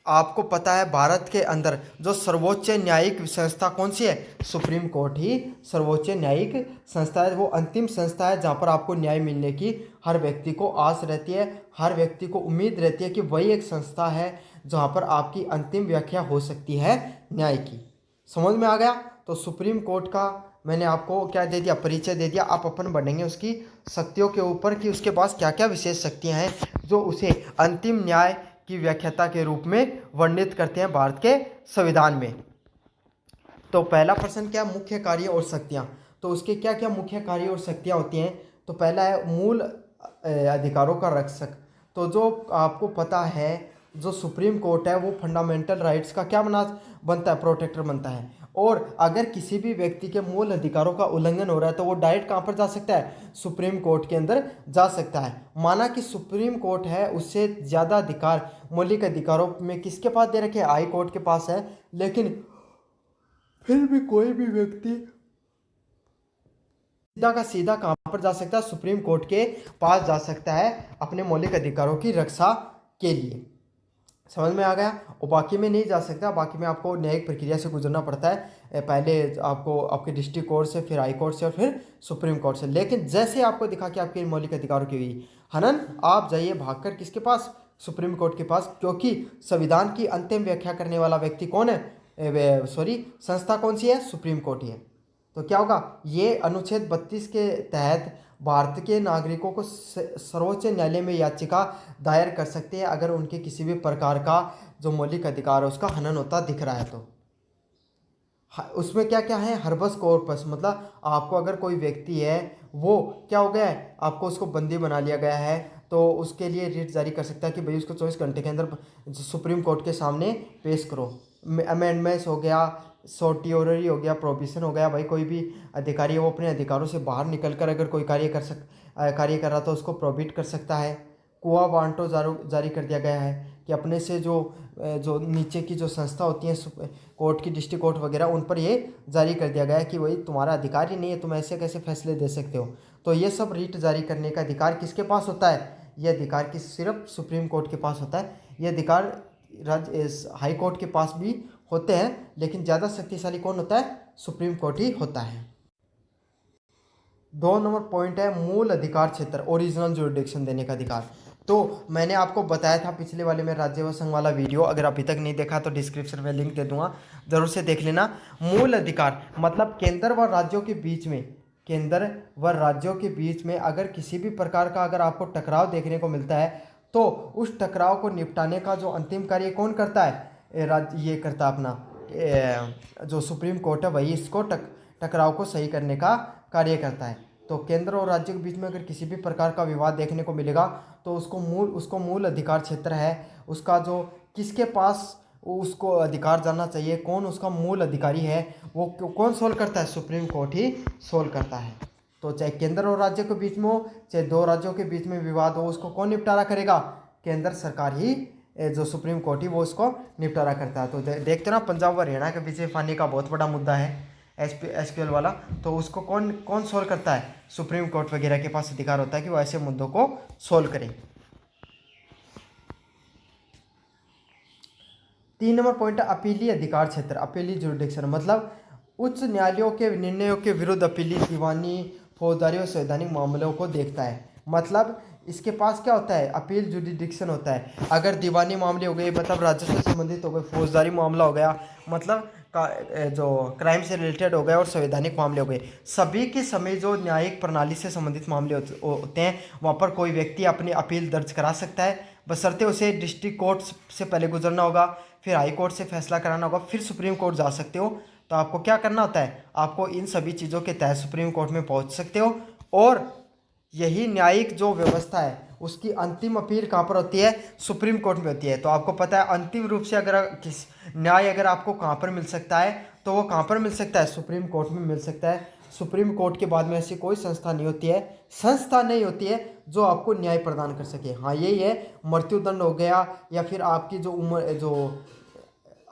आपको पता है भारत के अंदर जो सर्वोच्च न्यायिक संस्था कौन सी है? सुप्रीम कोर्ट ही सर्वोच्च न्यायिक संस्था है। वो अंतिम संस्था है जहाँ पर आपको न्याय मिलने की हर व्यक्ति को आस रहती है, हर व्यक्ति को उम्मीद रहती है कि वही एक संस्था है जहाँ पर आपकी अंतिम व्याख्या हो सकती है न्याय की। समझ में आ गया? तो सुप्रीम कोर्ट का मैंने आपको क्या दे दिया? परिचय दे दिया। आप अपन बढ़ेंगे उसकी शक्तियों के ऊपर कि उसके पास क्या क्या विशेष शक्तियाँ हैं जो उसे अंतिम न्याय की व्याख्याता के रूप में वर्णित करते हैं भारत के संविधान में। तो पहला प्रश्न क्या? मुख्य कार्य और शक्तियाँ। तो उसके क्या क्या मुख्य कार्य और शक्तियाँ होती हैं? तो पहला है मूल अधिकारों का रक्षक। तो जो आपको पता है जो सुप्रीम कोर्ट है वो फंडामेंटल राइट्स का क्या बनता है? प्रोटेक्टर बनता है। और अगर किसी भी व्यक्ति के मूल अधिकारों का उल्लंघन हो रहा है तो वो डायरेक्ट कहाँ पर जा सकता है? सुप्रीम कोर्ट के अंदर जा सकता है। माना कि सुप्रीम कोर्ट है, उससे ज़्यादा अधिकार मौलिक अधिकारों में किसके पास दे रखे? हाई कोर्ट के पास है। लेकिन फिर भी कोई भी व्यक्ति सीधा का सीधा कहाँ पर जा सकता है? सुप्रीम कोर्ट के पास जा सकता है अपने मौलिक अधिकारों की रक्षा के लिए। समझ में आ गया? और बाकी में नहीं जा सकता, बाकी में आपको न्यायिक प्रक्रिया से गुजरना पड़ता है, पहले आपको आपके डिस्ट्रिक्ट कोर्ट से, फिर हाई कोर्ट से और फिर सुप्रीम कोर्ट से। लेकिन जैसे आपको दिखा कि आपके मौलिक अधिकारों की हुई हनन, आप जाइए भागकर किसके पास? सुप्रीम कोर्ट के पास, क्योंकि संविधान की अंतिम व्याख्या करने वाला व्यक्ति कौन है? संस्था कौन सी है? सुप्रीम कोर्ट ही है। तो क्या होगा? ये अनुच्छेद 32 के तहत भारत के नागरिकों को सर्वोच्च न्यायालय में याचिका दायर कर सकते हैं अगर उनके किसी भी प्रकार का जो मौलिक अधिकार है उसका हनन होता दिख रहा है। तो उसमें क्या क्या है? हर्बस कॉर्पस, मतलब आपको अगर कोई व्यक्ति है वो क्या हो गया है, आपको उसको बंदी बना लिया गया है, तो उसके लिए रिट जारी कर सकता है कि भाई उसको 24 घंटे के अंदर सुप्रीम कोर्ट के सामने पेश करो। अमेंडमेंट्स हो गया, सोटियोररी हो गया, प्रोविजन हो गया, भाई कोई भी अधिकारी है वो अपने अधिकारों से बाहर निकलकर अगर कोई कार्य कर रहा तो उसको प्रोहिबिट कर सकता है। कुआ वांटो जारी कर दिया गया है कि अपने से जो नीचे की जो संस्था होती हैं कोर्ट की, डिस्ट्रिक्ट कोर्ट वगैरह, उन पर ये जारी कर दिया गया है कि वही तुम्हारा अधिकार ही नहीं है, तुम ऐसे कैसे फैसले दे सकते हो। तो ये सब रीट जारी करने का अधिकार किसके पास होता है? ये अधिकार सिर्फ सुप्रीम कोर्ट के पास होता है। ये अधिकार हाई कोर्ट के पास भी होते हैं, लेकिन ज़्यादा शक्तिशाली कौन होता है? सुप्रीम कोर्ट ही होता है। 2 नंबर पॉइंट है मूल अधिकार क्षेत्र, ओरिजिनल जुरिडिक्शन देने का अधिकार। तो मैंने आपको बताया था पिछले वाले में राज्य व संघ वाला वीडियो, अगर अभी तक नहीं देखा तो डिस्क्रिप्शन में लिंक दे दूंगा, जरूर से देख लेना। मूल अधिकार मतलब केंद्र व राज्यों के बीच में, केंद्र व राज्यों के बीच में अगर किसी भी प्रकार का अगर आपको टकराव देखने को मिलता है तो उस टकराव को निपटाने का जो अंतिम कार्य कौन करता है? ये करता अपना जो सुप्रीम कोर्ट है वही इसको टकराव को सही करने का कार्य करता है। तो केंद्र और राज्य के बीच में अगर किसी भी प्रकार का विवाद देखने को मिलेगा तो उसको मूल अधिकार क्षेत्र है, उसका जो किसके पास उसको अधिकार जानना चाहिए, कौन उसका मूल अधिकारी है, वो कौन सोल्व करता है? सुप्रीम कोर्ट ही सोल्व करता है। तो चाहे केंद्र और राज्य के बीच में हो, चाहे दो राज्यों के बीच में विवाद हो, उसको कौन निपटारा करेगा? केंद्र सरकार ही, जो सुप्रीम कोर्ट ही वो उसको निपटारा करता है। तो देखते ना पंजाब व हरियाणा के बीच पानी का बहुत बड़ा मुद्दा है SQL वाला, तो उसको कौन सोल्व करता है? सुप्रीम कोर्ट वगैरह के पास अधिकार होता है कि वो ऐसे मुद्दों को सोल्व करें। 3 नंबर पॉइंट है अपीली अधिकार क्षेत्र, अपीली जुरिडिक्शन, मतलब उच्च न्यायालयों के निर्णयों के विरुद्ध अपीली दीवानी, फौजदारी और संवैधानिक मामलों को देखता है। मतलब इसके पास क्या होता है? अपील जुरिडिक्शन होता है। अगर दीवानी मामले हो गए मतलब राज्य से संबंधित हो गए, फौजदारी मामला हो गया मतलब जो क्राइम से रिलेटेड हो गए, और संवैधानिक मामले हो गए, सभी के समय जो न्यायिक प्रणाली से संबंधित मामले होते हैं वहाँ पर कोई व्यक्ति अपनी अपील दर्ज करा सकता है, बशर्ते उसे डिस्ट्रिक्ट कोर्ट से पहले गुजरना होगा, फिर हाई कोर्ट से फैसला कराना होगा, फिर सुप्रीम कोर्ट जा सकते हो। तो आपको क्या करना होता है? आपको इन सभी चीज़ों के तहत सुप्रीम कोर्ट में पहुँच सकते हो और यही न्यायिक जो व्यवस्था है उसकी अंतिम अपील कहाँ पर होती है? सुप्रीम कोर्ट में होती है। तो आपको पता है अंतिम रूप से अगर किस न्याय अगर आपको कहाँ पर मिल सकता है तो वो कहाँ पर मिल सकता है? सुप्रीम कोर्ट में मिल सकता है। सुप्रीम कोर्ट के बाद में ऐसी कोई संस्था नहीं होती है, संस्था नहीं होती है जो आपको न्याय प्रदान कर सके। हाँ यही है, मृत्युदंड हो गया या फिर आपकी जो उम्र जो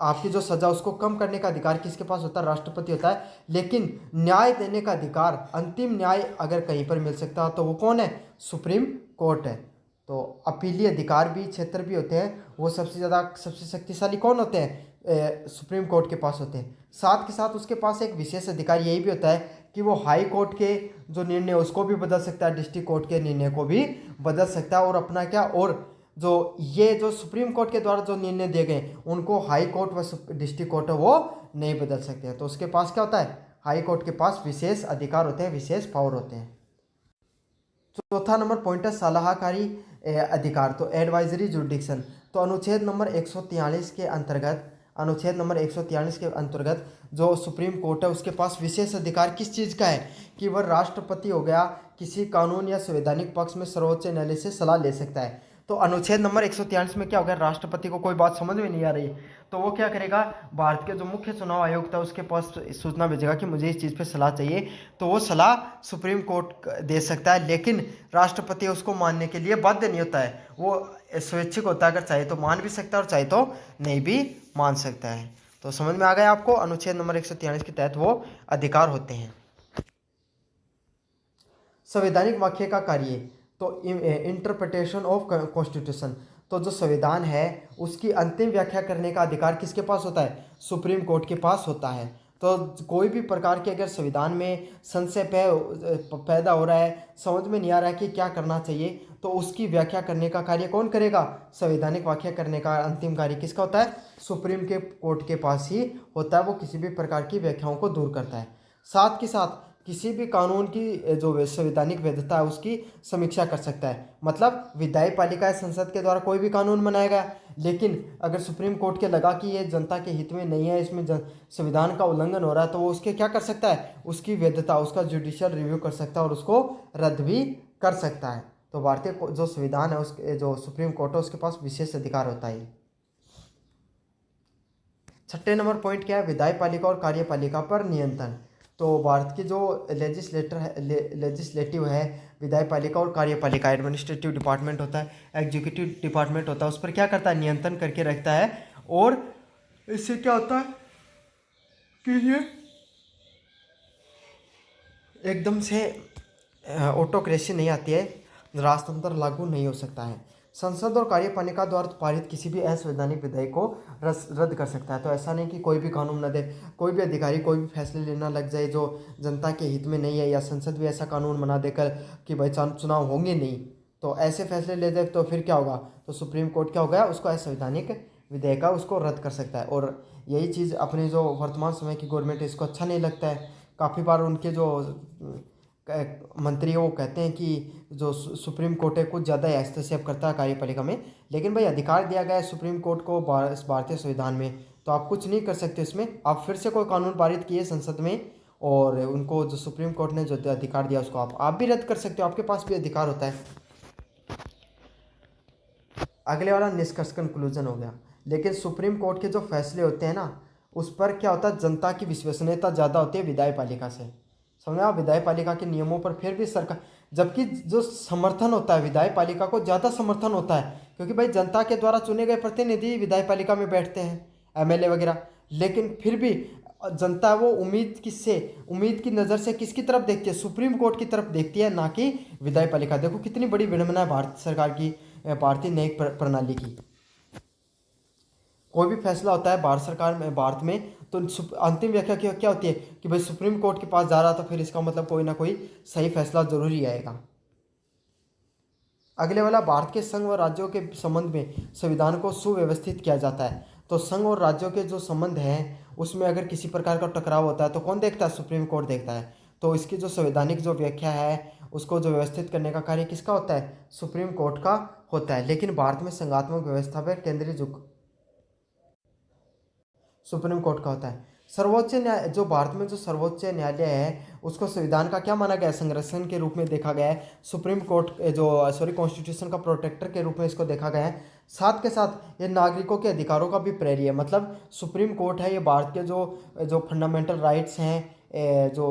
आपकी जो सजा उसको कम करने का अधिकार किसके पास होता है? राष्ट्रपति होता है। लेकिन न्याय देने का अधिकार, अंतिम न्याय अगर कहीं पर मिल सकता है तो वो कौन है? सुप्रीम कोर्ट है। तो अपीलीय अधिकार भी क्षेत्र भी होते हैं, वो सबसे ज़्यादा सबसे शक्तिशाली कौन होते हैं? सुप्रीम कोर्ट के पास होते हैं। साथ के साथ उसके पास एक विशेष अधिकार यही भी होता है कि वो हाई कोर्ट के जो निर्णय उसको भी बदल सकता है, डिस्ट्रिक्ट कोर्ट के निर्णय को भी बदल सकता है और अपना क्या, और जो ये जो सुप्रीम कोर्ट के द्वारा जो निर्णय दिए गए उनको हाई कोर्ट व डिस्ट्रिक्ट कोर्ट है वो नहीं बदल सकते हैं। तो उसके पास क्या होता है? हाई कोर्ट के पास विशेष अधिकार होते हैं, विशेष पावर होते हैं। चौथा नंबर पॉइंट है सलाहकारी अधिकार, तो एडवाइजरी जुडिक्शन। तो अनुच्छेद नंबर 143 के अंतर्गत, अनुच्छेद नंबर 143 के अंतर्गत जो सुप्रीम कोर्ट है उसके पास विशेष अधिकार किस चीज़ का है? कि वह राष्ट्रपति हो गया किसी कानून या संवैधानिक पक्ष में सर्वोच्च न्यायालय से सलाह ले सकता है। तो अनुच्छेद नंबर 143 में क्या हो गया? राष्ट्रपति को कोई बात समझ में नहीं आ रही तो वो क्या करेगा? भारत के जो मुख्य चुनाव आयुक्त है उसके पास सूचना भेजेगा कि मुझे इस चीज़ पे सलाह चाहिए, तो वो सलाह सुप्रीम कोर्ट दे सकता है। लेकिन राष्ट्रपति उसको मानने के लिए बाध्य नहीं होता है, वो स्वैच्छिक होता है, अगर चाहे तो मान भी सकता है और चाहे तो नहीं भी मान सकता है। तो समझ में आ गया आपको? अनुच्छेद नंबर 143 के तहत वो अधिकार होते हैं। संवैधानिक वाक्य का कार्य, तो इंटरप्रिटेशन ऑफ कॉन्स्टिट्यूशन, तो जो संविधान है उसकी अंतिम व्याख्या करने का अधिकार किसके पास होता है? सुप्रीम कोर्ट के पास होता है। तो कोई भी प्रकार के अगर संविधान में संशय पैदा हो रहा है, समझ में नहीं आ रहा है कि क्या करना चाहिए, तो उसकी व्याख्या करने का कार्य कौन करेगा? संवैधानिक व्याख्या करने का अंतिम कार्य किसका होता है? सुप्रीम के कोर्ट के पास ही होता है। वो किसी भी प्रकार की व्याख्याओं को दूर करता है। साथ के साथ किसी भी कानून की जो संवैधानिक वैधता है उसकी समीक्षा कर सकता है। मतलब विधायी पालिका या संसद के द्वारा कोई भी कानून बनाया गया, लेकिन अगर सुप्रीम कोर्ट के लगा कि ये जनता के हित में नहीं है, इसमें संविधान का उल्लंघन हो रहा है, तो वो उसके क्या कर सकता है? उसकी वैधता, उसका जुडिशियल रिव्यू कर सकता है और उसको रद्द भी कर सकता है। तो भारतीय जो संविधान है उसके जो सुप्रीम कोर्ट है उसके पास विशेष अधिकार होता है। छठे नंबर पॉइंट क्या है? विधायी पालिका और कार्यपालिका पर नियंत्रण। तो भारत की जो लेजिस्लेटिव है, विधायी पालिका और कार्यपालिका, एडमिनिस्ट्रेटिव डिपार्टमेंट होता है, एग्जीक्यूटिव डिपार्टमेंट होता है, उस पर क्या करता है? नियंत्रण करके रखता है। और इससे क्या होता है कि ये एकदम से ऑटोक्रेसी नहीं आती है, राजतंत्र लागू नहीं हो सकता है। संसद और कार्यपालिका द्वारा पारित किसी भी असंवैधानिक विधेयक को रद्द कर सकता है। तो ऐसा नहीं कि कोई भी कानून न दे, कोई भी अधिकारी कोई भी फैसले लेना लग जाए जो जनता के हित में नहीं है, या संसद भी ऐसा कानून बना देकर कि भाई चुनाव होंगे नहीं, तो ऐसे फैसले ले दे तो फिर क्या होगा? तो सुप्रीम कोर्ट क्या होगा? उसको असंवैधानिक विधेयक उसको रद्द कर सकता है। और यही चीज़ अपने जो वर्तमान समय की गवर्नमेंट है इसको अच्छा नहीं लगता है। काफ़ी बार उनके जो मंत्री वो कहते हैं कि जो सुप्रीम कोर्ट है कुछ ज़्यादा हस्तक्षेप करता है कार्यपालिका में, लेकिन भाई अधिकार दिया गया है सुप्रीम कोर्ट को भारतीय संविधान में, तो आप कुछ नहीं कर सकते इसमें। आप फिर से कोई कानून पारित किए संसद में और उनको जो सुप्रीम कोर्ट ने जो अधिकार दिया उसको आप भी रद्द कर सकते हो, आपके पास भी अधिकार होता है। अगले वाला निष्कर्ष कंक्लूजन हो गया। लेकिन सुप्रीम कोर्ट के जो फैसले होते हैं ना उस पर क्या होता है? जनता की विश्वसनीयता ज़्यादा होती है विधायी पालिका से। समझे आप? विधायी पालिका के नियमों पर फिर भी सरकार, जबकि जो समर्थन होता है विधायी पालिका को ज़्यादा समर्थन होता है, क्योंकि भाई जनता के द्वारा चुने गए प्रतिनिधि विधायी पालिका में बैठते हैं, एमएलए वगैरह। लेकिन फिर भी जनता वो उम्मीद की नज़र से किसकी तरफ देखती है? सुप्रीम कोर्ट की तरफ देखती है, ना कि विधायी पालिका। देखो कितनी बड़ी विडंबना है भारत सरकार की, भारतीय न्यायिक प्रणाली की। कोई भी फैसला होता है भारत सरकार में, भारत में, तो अंतिम व्याख्या क्या होती है कि भाई सुप्रीम कोर्ट के पास जा रहा तो फिर इसका मतलब कोई ना कोई सही फैसला जरूर ही आएगा। अगले वाला, भारत के संघ और राज्यों के संबंध में संविधान को सुव्यवस्थित किया जाता है। तो संघ और राज्यों के जो संबंध हैं उसमें अगर किसी प्रकार का टकराव होता है तो कौन देखता है? सुप्रीम कोर्ट देखता है। तो इसकी जो संवैधानिक जो व्याख्या है उसको जो व्यवस्थित करने का कार्य किसका होता है? सुप्रीम कोर्ट का होता है। लेकिन भारत में संघात्मक व्यवस्था पर केंद्रीय सुप्रीम कोर्ट का होता है। सर्वोच्च न्याय, जो भारत में जो सर्वोच्च न्यायालय है उसको संविधान का क्या माना गया है, संरक्षण के रूप में देखा गया है। सुप्रीम कोर्ट कॉन्स्टिट्यूशन का प्रोटेक्टर के रूप में इसको देखा गया है। साथ के साथ ये नागरिकों के अधिकारों का भी प्रहरी है। मतलब सुप्रीम कोर्ट है, ये भारत के जो फंडामेंटल राइट्स हैं, जो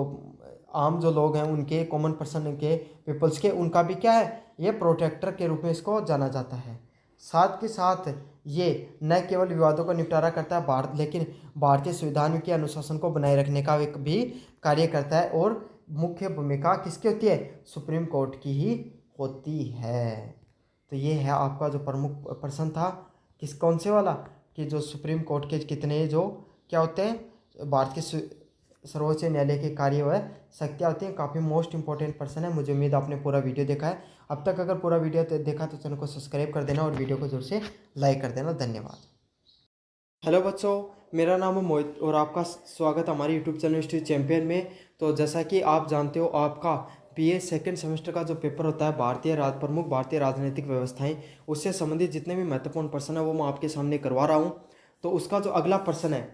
आम जो लोग हैं उनके, कॉमन पर्सन के, पीपल्स के, उनका भी क्या है, ये प्रोटेक्टर के रूप में इसको जाना जाता है। साथ के साथ ये न केवल विवादों का निपटारा करता है भारत, लेकिन भारतीय संविधान के अनुशासन को बनाए रखने का एक भी कार्य करता है। और मुख्य भूमिका किसकी होती है, सुप्रीम कोर्ट की ही होती है। तो ये है आपका जो प्रमुख प्रश्न था, कौन से वाला, कि जो सुप्रीम कोर्ट के कितने जो क्या होते हैं, भारत के सर्वोच्च न्यायालय के कार्य व शक्तियाँ होती हैं। काफ़ी मोस्ट इंपॉर्टेंट पर्सन है। मुझे उम्मीद आपने पूरा वीडियो देखा है। अब तक अगर पूरा वीडियो देखा तो चैनल को सब्सक्राइब कर देना और वीडियो को जोर से लाइक कर देना। धन्यवाद। हेलो बच्चों, मेरा नाम है मोहित और आपका स्वागत हमारे यूट्यूब चैनल हिस्ट्री चैंपियन में। तो जैसा कि आप जानते हो, आपका बीए सेकंड सेमेस्टर का जो पेपर होता है प्रमुख भारतीय राजनीतिक व्यवस्थाएं, उससे संबंधित जितने भी महत्वपूर्ण प्रश्न है वो मैं आपके सामने करवा रहा हूँ। तो उसका जो अगला प्रश्न है,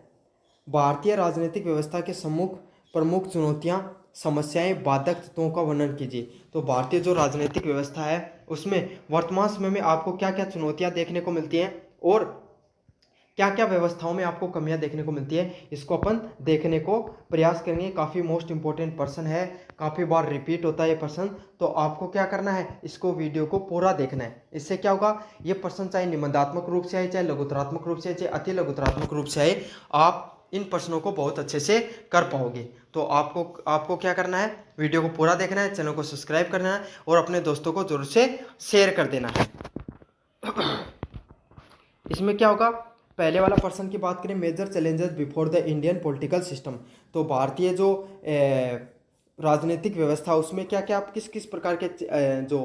भारतीय राजनीतिक व्यवस्था के प्रमुख चुनौतियां, समस्याएं, बाधक तत्वों का वर्णन कीजिए। तो भारतीय जो राजनीतिक व्यवस्था है उसमें वर्तमान समय में आपको क्या क्या चुनौतियां देखने को मिलती हैं और क्या क्या व्यवस्थाओं में आपको कमियां देखने को मिलती है, इसको अपन देखने को प्रयास करेंगे। काफ़ी मोस्ट इंपॉर्टेंट प्रश्न है, काफ़ी बार रिपीट होता है ये प्रश्न। तो आपको क्या करना है, इसको वीडियो को पूरा देखना है। इससे क्या होगा, ये प्रश्न चाहे निबंधात्मक रूप से आए, चाहे लघुतरात्मक रूप से आए, चाहे अति लघुतरात्मक रूप से आए, आप इन प्रश्नों को बहुत अच्छे से कर पाओगे। तो आपको क्या करना है, वीडियो को पूरा देखना है, चैनल को सब्सक्राइब करना है और अपने दोस्तों को जरूर से शेयर कर देना है। इसमें क्या होगा, पहले वाला प्रश्न की बात करें, major challenges before the Indian political system. तो भारतीय जो राजनीतिक व्यवस्था, उसमें क्या क्या किस किस प्रकार के जो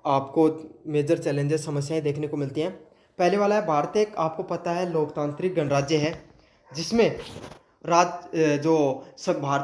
आपको मेजर चैलेंजेस, समस्याएं देखने को मिलती हैं। पहले वाला है, भारत एक आपको पता है लोकतांत्रिक गणराज्य है, जिसमें भारत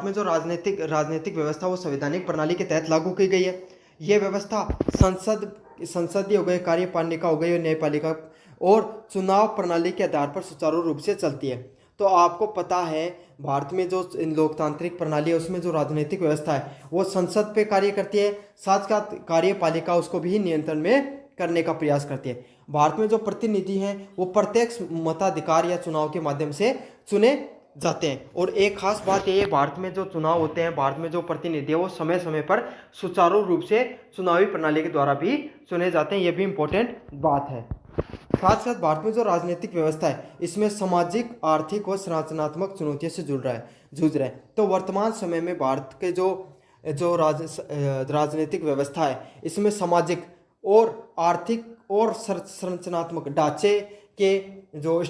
में जो राजनीतिक व्यवस्था वो संवैधानिक प्रणाली के तहत लागू की गई है। ये व्यवस्था संसदीय हो गई, कार्यपालिका हो गई और न्यायपालिका और चुनाव प्रणाली के आधार पर सुचारू रूप से चलती है। तो आपको पता है भारत में जो लोकतांत्रिक प्रणाली है उसमें जो राजनीतिक व्यवस्था है वो संसद पे कार्य करती है, साथ साथ कार्यपालिका उसको भी नियंत्रण में करने का प्रयास करती है। भारत में जो प्रतिनिधि हैं वो प्रत्यक्ष मताधिकार या चुनाव के माध्यम से चुने जाते हैं। और एक खास बात ये है, भारत में जो चुनाव होते हैं, भारत में जो प्रतिनिधि है वो समय समय पर सुचारू रूप से चुनावी प्रणाली के द्वारा भी चुने जाते हैं। ये भी इम्पोर्टेंट बात है। साथ साथ भारत में जो राजनीतिक व्यवस्था है इसमें सामाजिक, आर्थिक और संरचनात्मक चुनौतियों से जूझ रहा है। तो वर्तमान समय में भारत के जो राजनीतिक व्यवस्था है इसमें सामाजिक और आर्थिक और संरचनात्मक ढांचे के जो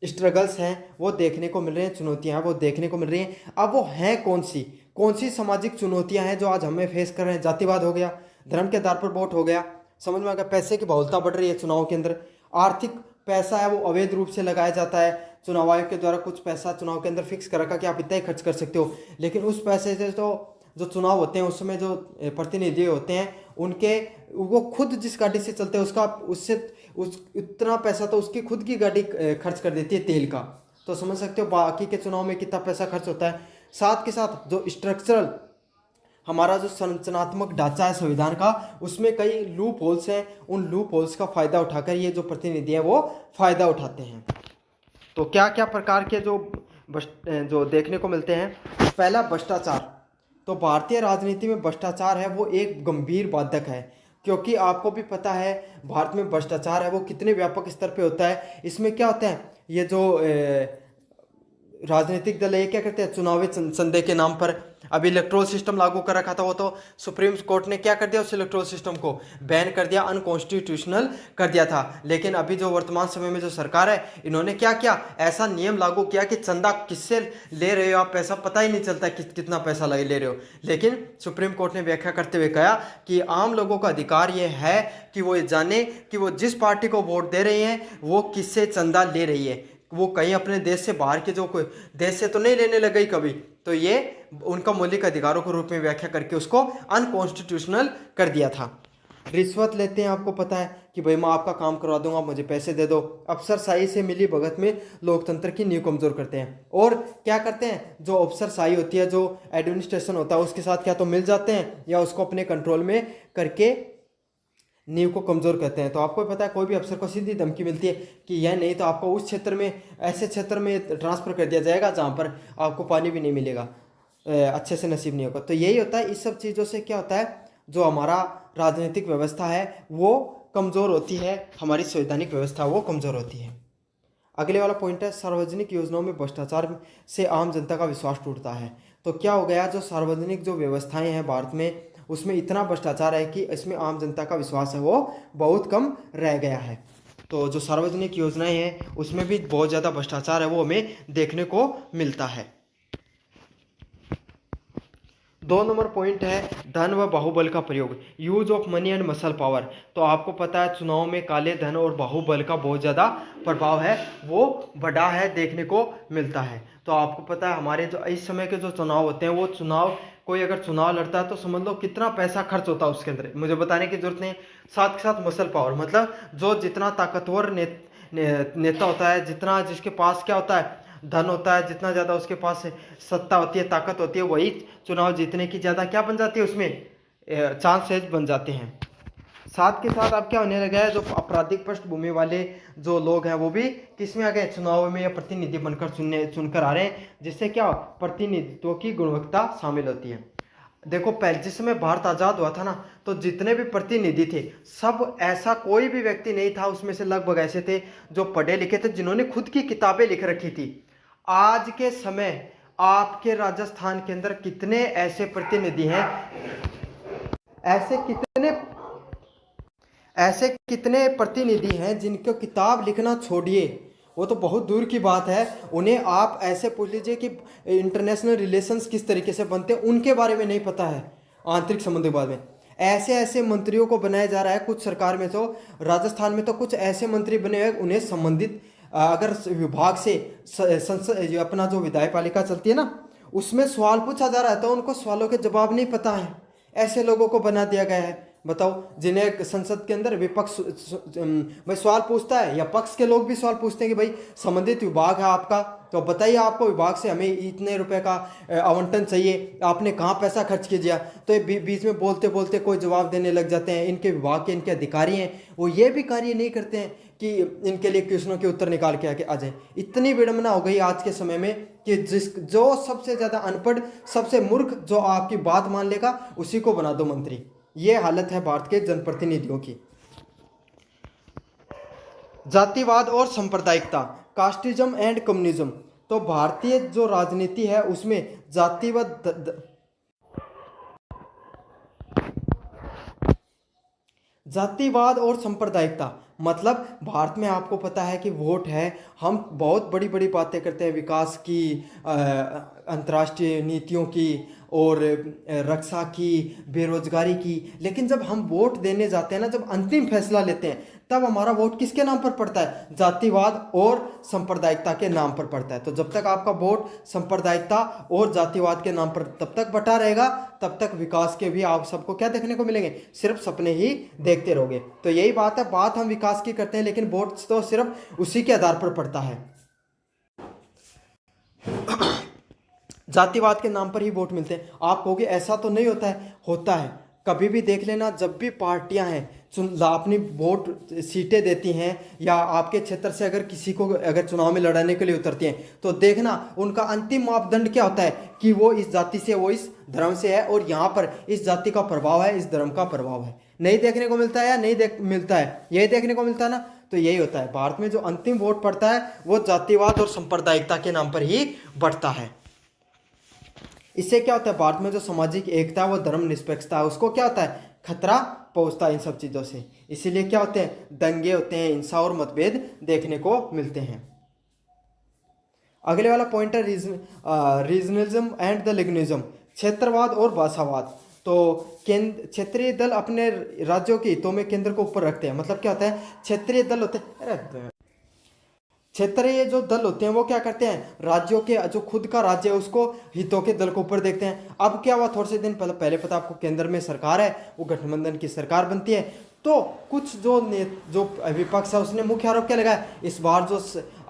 स्ट्रगल्स हैं वो देखने को मिल रहे हैं, चुनौतियां हैं वो देखने को मिल रही हैं। अब वो हैं कौन सी सामाजिक चुनौतियां हैं जो आज हमें फेस कर रहे हैं। जातिवाद हो गया, धर्म के आधार पर वोट हो गया, समझ में आ गया, पैसे की बहुलता बढ़ रही है चुनाव के अंदर, आर्थिक पैसा है वो अवैध रूप से लगाया जाता है। चुनाव आयोग के द्वारा कुछ पैसा चुनाव के अंदर फिक्स कर रखा कि आप इतना ही खर्च कर सकते हो, लेकिन उस पैसे से तो जो चुनाव होते हैं उसमें जो प्रतिनिधि होते हैं उनके, वो खुद जिस गाड़ी से चलते हैं उतना पैसा तो उसकी खुद की गाड़ी खर्च कर देती है तेल का। तो समझ सकते हो बाकी के चुनाव में कितना पैसा खर्च होता है। साथ के साथ जो स्ट्रक्चरल हमारा जो संरचनात्मक ढांचा है संविधान का, उसमें कई लूप होल्स हैं, उन लूप होल्स का फायदा उठाकर ये जो प्रतिनिधि हैं वो फायदा उठाते हैं। तो क्या क्या प्रकार के जो देखने को मिलते हैं, पहला भ्रष्टाचार। तो भारतीय राजनीति में भ्रष्टाचार है वो एक गंभीर बाधक है, क्योंकि आपको भी पता है भारत में भ्रष्टाचार है वो कितने व्यापक स्तर पे होता है। इसमें क्या होता है, ये जो राजनीतिक दल ये क्या करते हैं, चुनावी संदेह के नाम पर अभी इलेक्ट्रोल सिस्टम लागू कर रखा था, वो तो सुप्रीम कोर्ट ने क्या कर दिया, उस इलेक्ट्रोल सिस्टम को बैन कर दिया, अनकॉन्स्टिट्यूशनल कर दिया था। लेकिन अभी जो वर्तमान समय में जो सरकार है, इन्होंने क्या किया, ऐसा नियम लागू किया कि चंदा किससे ले रहे हो आप, पैसा पता ही नहीं चलता कितना पैसा ले रहे हो। लेकिन सुप्रीम कोर्ट ने व्याख्या करते हुए कहा कि आम लोगों का अधिकार ये है कि वो ये जाने कि वो जिस पार्टी को वोट दे रहे हैं वो किससे चंदा ले रही है, वो कहीं अपने देश से बाहर के जो कोई देश से तो नहीं लेने लग गई कभी। तो ये उनका मौलिक अधिकारों के रूप में व्याख्या करके उसको अनकॉन्स्टिट्यूशनल कर दिया था। रिश्वत लेते हैं, आपको पता है कि भाई मैं आपका काम करवा दूंगा, मुझे पैसे दे दो। अफसरशाही से मिली भगत में लोकतंत्र की नींव कमजोर करते हैं। और क्या करते हैं, जो अफसरशाही होती है, जो एडमिनिस्ट्रेशन होता है, उसके साथ क्या तो मिल जाते हैं या उसको अपने कंट्रोल में करके नींव को कमज़ोर करते हैं। तो आपको पता है कोई भी अफसर को सीधी धमकी मिलती है कि यह नहीं तो आपको उस क्षेत्र में, ऐसे क्षेत्र में ट्रांसफ़र कर दिया जाएगा जहाँ पर आपको पानी भी नहीं मिलेगा, अच्छे से नसीब नहीं होगा। तो यही होता है, इस सब चीज़ों से क्या होता है, जो हमारा राजनीतिक व्यवस्था है वो कमज़ोर होती है, हमारी संवैधानिक व्यवस्था वो कमज़ोर होती है। अगले वाला पॉइंट है, सार्वजनिक योजनाओं में भ्रष्टाचार से आम जनता का विश्वास टूटता है। तो क्या हो गया, जो सार्वजनिक जो व्यवस्थाएं हैं भारत में, उसमें इतना भ्रष्टाचार है कि इसमें आम जनता का विश्वास है वो बहुत कम रह गया है। तो जो सार्वजनिक योजनाएं हैं उसमें भी बहुत ज़्यादा भ्रष्टाचार है वो हमें देखने को मिलता है। 2 नंबर पॉइंट है, धन व बाहुबल का प्रयोग, use of money and muscle power. तो आपको पता है चुनाव में काले धन और बाहुबल का बहुत ज़्यादा प्रभाव है, वो बढ़ा है, देखने को मिलता है। तो आपको पता है हमारे जो इस समय के जो चुनाव होते हैं, वो चुनाव, कोई अगर चुनाव लड़ता है तो समझ लो कितना पैसा खर्च होता है उसके अंदर, मुझे बताने की जरूरत नहीं। साथ के साथ मसल पावर, मतलब जो जितना ताकतवर नेता होता है, जितना जिसके पास क्या होता है, धन होता है, जितना ज़्यादा उसके पास सत्ता होती है, ताकत होती है, वही चुनाव जीतने की ज़्यादा क्या बन जाती है, उसमें चांसेस बन जाते हैं। साथ के साथ अब क्या होने लगा है, जो आपराधिक पृष्ठभूमि वाले जो लोग हैं वो भी किस में आ गए, चुनाव में या प्रतिनिधि बनकर चुनकर आ रहे हैं, जिससे क्या प्रतिनिधित्व की गुणवत्ता शामिल होती है। देखो पहले जिस समय भारत आज़ाद हुआ था ना, तो जितने भी प्रतिनिधि थे, सब ऐसा कोई भी व्यक्ति नहीं था उसमें से लगभग ऐसे थे जो पढ़े लिखे थे, जिन्होंने खुद की किताबें लिख रखी थी। आज के समय आपके राजस्थान के अंदर कितने ऐसे प्रतिनिधि हैं, ऐसे कितने प्रतिनिधि हैं जिनको किताब लिखना छोड़िए, वो तो बहुत दूर की बात है, उन्हें आप ऐसे पूछ लीजिए कि इंटरनेशनल रिलेशंस किस तरीके से बनते हैं उनके बारे में नहीं पता है, आंतरिक संबंध के बारे में। ऐसे ऐसे मंत्रियों को बनाया जा रहा है कुछ सरकार में, तो राजस्थान में तो कुछ ऐसे मंत्री बने हुए, उन्हें संबंधित अगर विभाग से संसद अपना जो विधायक पालिका चलती है ना, उसमें सवाल पूछा जा रहा है तो उनको सवालों के जवाब नहीं पता है, ऐसे लोगों को बना दिया गया है। बताओ, जिन्हें संसद के अंदर विपक्ष भाई सवाल पूछता है या पक्ष के लोग भी सवाल पूछते हैं कि भाई संबंधित विभाग है आपका, तो बताइए आपको विभाग से हमें इतने रुपए का आवंटन चाहिए, आपने कहाँ पैसा खर्च किया, तो ये बीच में बोलते बोलते कोई जवाब देने लग जाते हैं। इनके विभाग के इनके अधिकारी हैं, वो ये भी कार्य नहीं करते हैं कि इनके लिए क्वेश्चनों के उत्तर निकाल के आके आ जाए। इतनी विडंबना हो गई आज के समय में कि जो सबसे ज़्यादा अनपढ़, सबसे मूर्ख, जो आपकी बात मान लेगा, उसी को बना दो मंत्री। ये हालत है भारत के जनप्रतिनिधियों की। जातिवाद और सांप्रदायिकता, कास्टिज्म एंड कम्युनिज्म। तो भारतीय जो राजनीति है उसमें जातिवाद और सांप्रदायिकता, मतलब भारत में आपको पता है कि वोट है, हम बहुत बड़ी बड़ी बातें करते हैं विकास की, अंतर्राष्ट्रीय नीतियों की और रक्षा की, बेरोजगारी की, लेकिन जब हम वोट देने जाते हैं ना, जब अंतिम फैसला लेते हैं, तब हमारा वोट किसके नाम पर पड़ता है, जातिवाद और सांप्रदायिकता के नाम पर पड़ता है। तो जब तक आपका वोट सांप्रदायिकता और जातिवाद के नाम पर तब तक बटा रहेगा, तब तक विकास के भी आप सबको क्या देखने को मिलेंगे, सिर्फ सपने ही देखते रहोगे। तो यही बात है, बात हम विकास की करते हैं लेकिन वोट तो सिर्फ उसी के आधार पर पड़ता है, जातिवाद के नाम पर ही वोट मिलते हैं। आप कहोगे ऐसा तो नहीं होता है, होता है। कभी भी देख लेना, जब भी पार्टियां हैं अपनी वोट सीटें देती हैं या आपके क्षेत्र से अगर किसी को अगर चुनाव में लड़ाने के लिए उतरती हैं, तो देखना उनका अंतिम मापदंड क्या होता है कि वो इस जाति से, वो इस धर्म से है और यहाँ पर इस जाति का प्रभाव है, इस धर्म का प्रभाव है। नहीं देखने को मिलता है या नहीं मिलता है, यही देखने को मिलता है ना। तो यही होता है, भारत में जो अंतिम वोट पड़ता है वो जातिवाद और सांप्रदायिकता के नाम पर ही बढ़ता है। इससे क्या होता है, भारत में जो सामाजिक एकता है, वो धर्मनिरपेक्षता है, उसको क्या होता है, खतरा पहुंचता है इन सब चीज़ों से। इसीलिए क्या होते हैं, दंगे होते हैं, हिंसा और मतभेद देखने को मिलते हैं। अगले वाला पॉइंट है रीजनलिज्म एंड द लिंग्विज्म, क्षेत्रवाद और भाषावाद। तो क्षेत्रीय दल अपने राज्यों के हितों में केंद्र को ऊपर रखते हैं। मतलब क्या होता है, क्षेत्रीय दल होते हैं, क्षेत्रीय जो दल होते हैं वो क्या करते हैं, राज्यों के जो खुद का राज्य है उसको, हितों के दल को ऊपर देखते हैं। अब क्या हुआ, थोड़े से दिन पहले पता आपको, केंद्र में सरकार है, वो गठबंधन की सरकार बनती है, तो कुछ जो विपक्ष है उसने मुख्य आरोप क्या लगाया, इस बार जो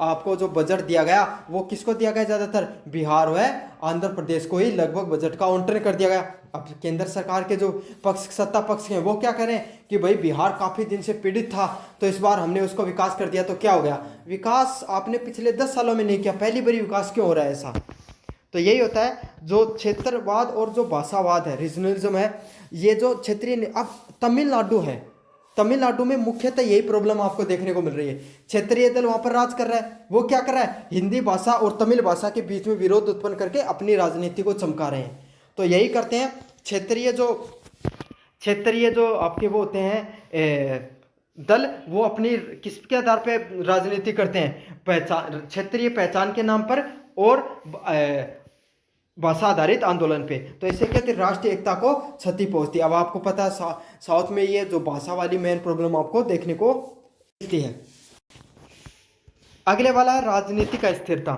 आपको जो बजट दिया गया वो किसको दिया गया, ज़्यादातर बिहार व आंध्र प्रदेश को ही लगभग बजट का आवंटन कर दिया गया। अब केंद्र सरकार के जो सत्ता पक्ष हैं वो क्या करें कि भाई बिहार काफ़ी दिन से पीड़ित था, तो इस बार हमने उसको विकास कर दिया, तो क्या हो गया, विकास आपने पिछले 10 सालों में नहीं किया, पहली बारी विकास क्यों हो रहा है ऐसा। तो यही होता है जो क्षेत्रवाद और जो भाषावाद है, रीजनलिज्म है, ये जो क्षेत्रीय। अब तमिलनाडु है, तमिलनाडु में मुख्यतः यही प्रॉब्लम आपको देखने को मिल रही है। क्षेत्रीय दल वहां पर राज कर रहा है, वो क्या कर रहा है, हिंदी भाषा और तमिल भाषा के बीच में विरोध उत्पन्न करके अपनी राजनीति को चमका रहे हैं। तो यही करते हैं क्षेत्रीय जो आपके वो होते हैं दल, वो अपनी किसके आधार पर राजनीति करते हैं, पहचान, क्षेत्रीय पहचान के नाम पर और भाषा आधारित आंदोलन पे। तो इससे कहते हैं राष्ट्रीय एकता को क्षति पहुंचती है। अब आपको पता है साउथ में ये जो भाषा वाली मेन प्रॉब्लम आपको देखने को मिलती है। अगले वाला है राजनीतिक अस्थिरता।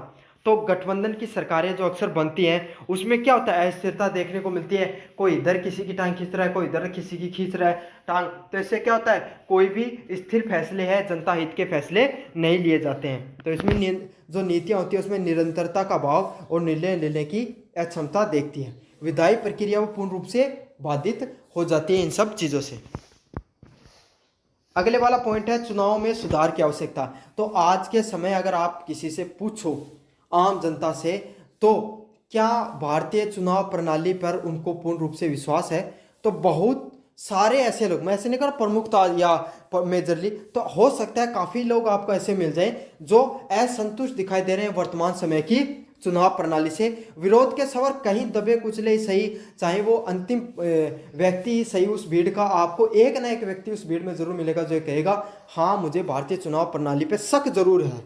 तो गठबंधन की सरकारें जो अक्सर बनती हैं उसमें क्या होता है, अस्थिरता देखने को मिलती है, कोई इधर किसी की टांग खींच रहा है, कोई इधर किसी की खींच रहा है टांग। तो इससे क्या होता है, कोई भी स्थिर फैसले हैं, जनता हित के फैसले नहीं लिए जाते हैं। तो इसमें जो नीतियाँ होती है उसमें निरंतरता का भाव और निर्णय लेने की अक्षमता देखती है। विधायी प्रक्रिया वो पूर्ण रूप से बाधित हो जाती है इन सब चीज़ों से। अगले वाला पॉइंट है चुनाव में सुधार की आवश्यकता। तो आज के समय अगर आप किसी से पूछो आम जनता से, तो क्या भारतीय चुनाव प्रणाली पर उनको पूर्ण रूप से विश्वास है, तो बहुत सारे ऐसे लोग, मैं ऐसे नहीं कर प्रमुखता या मेजरली, तो हो सकता है काफ़ी लोग आपको ऐसे मिल जाए जो असंतुष्ट दिखाई दे रहे हैं वर्तमान समय की चुनाव प्रणाली से। विरोध के स्वर कहीं दबे कुचले ही सही, चाहे वो अंतिम व्यक्ति ही सही उस भीड़ का, आपको एक ना एक व्यक्ति उस भीड़ में जरूर मिलेगा जो कहेगा हाँ मुझे भारतीय चुनाव प्रणाली पे शक जरूर है।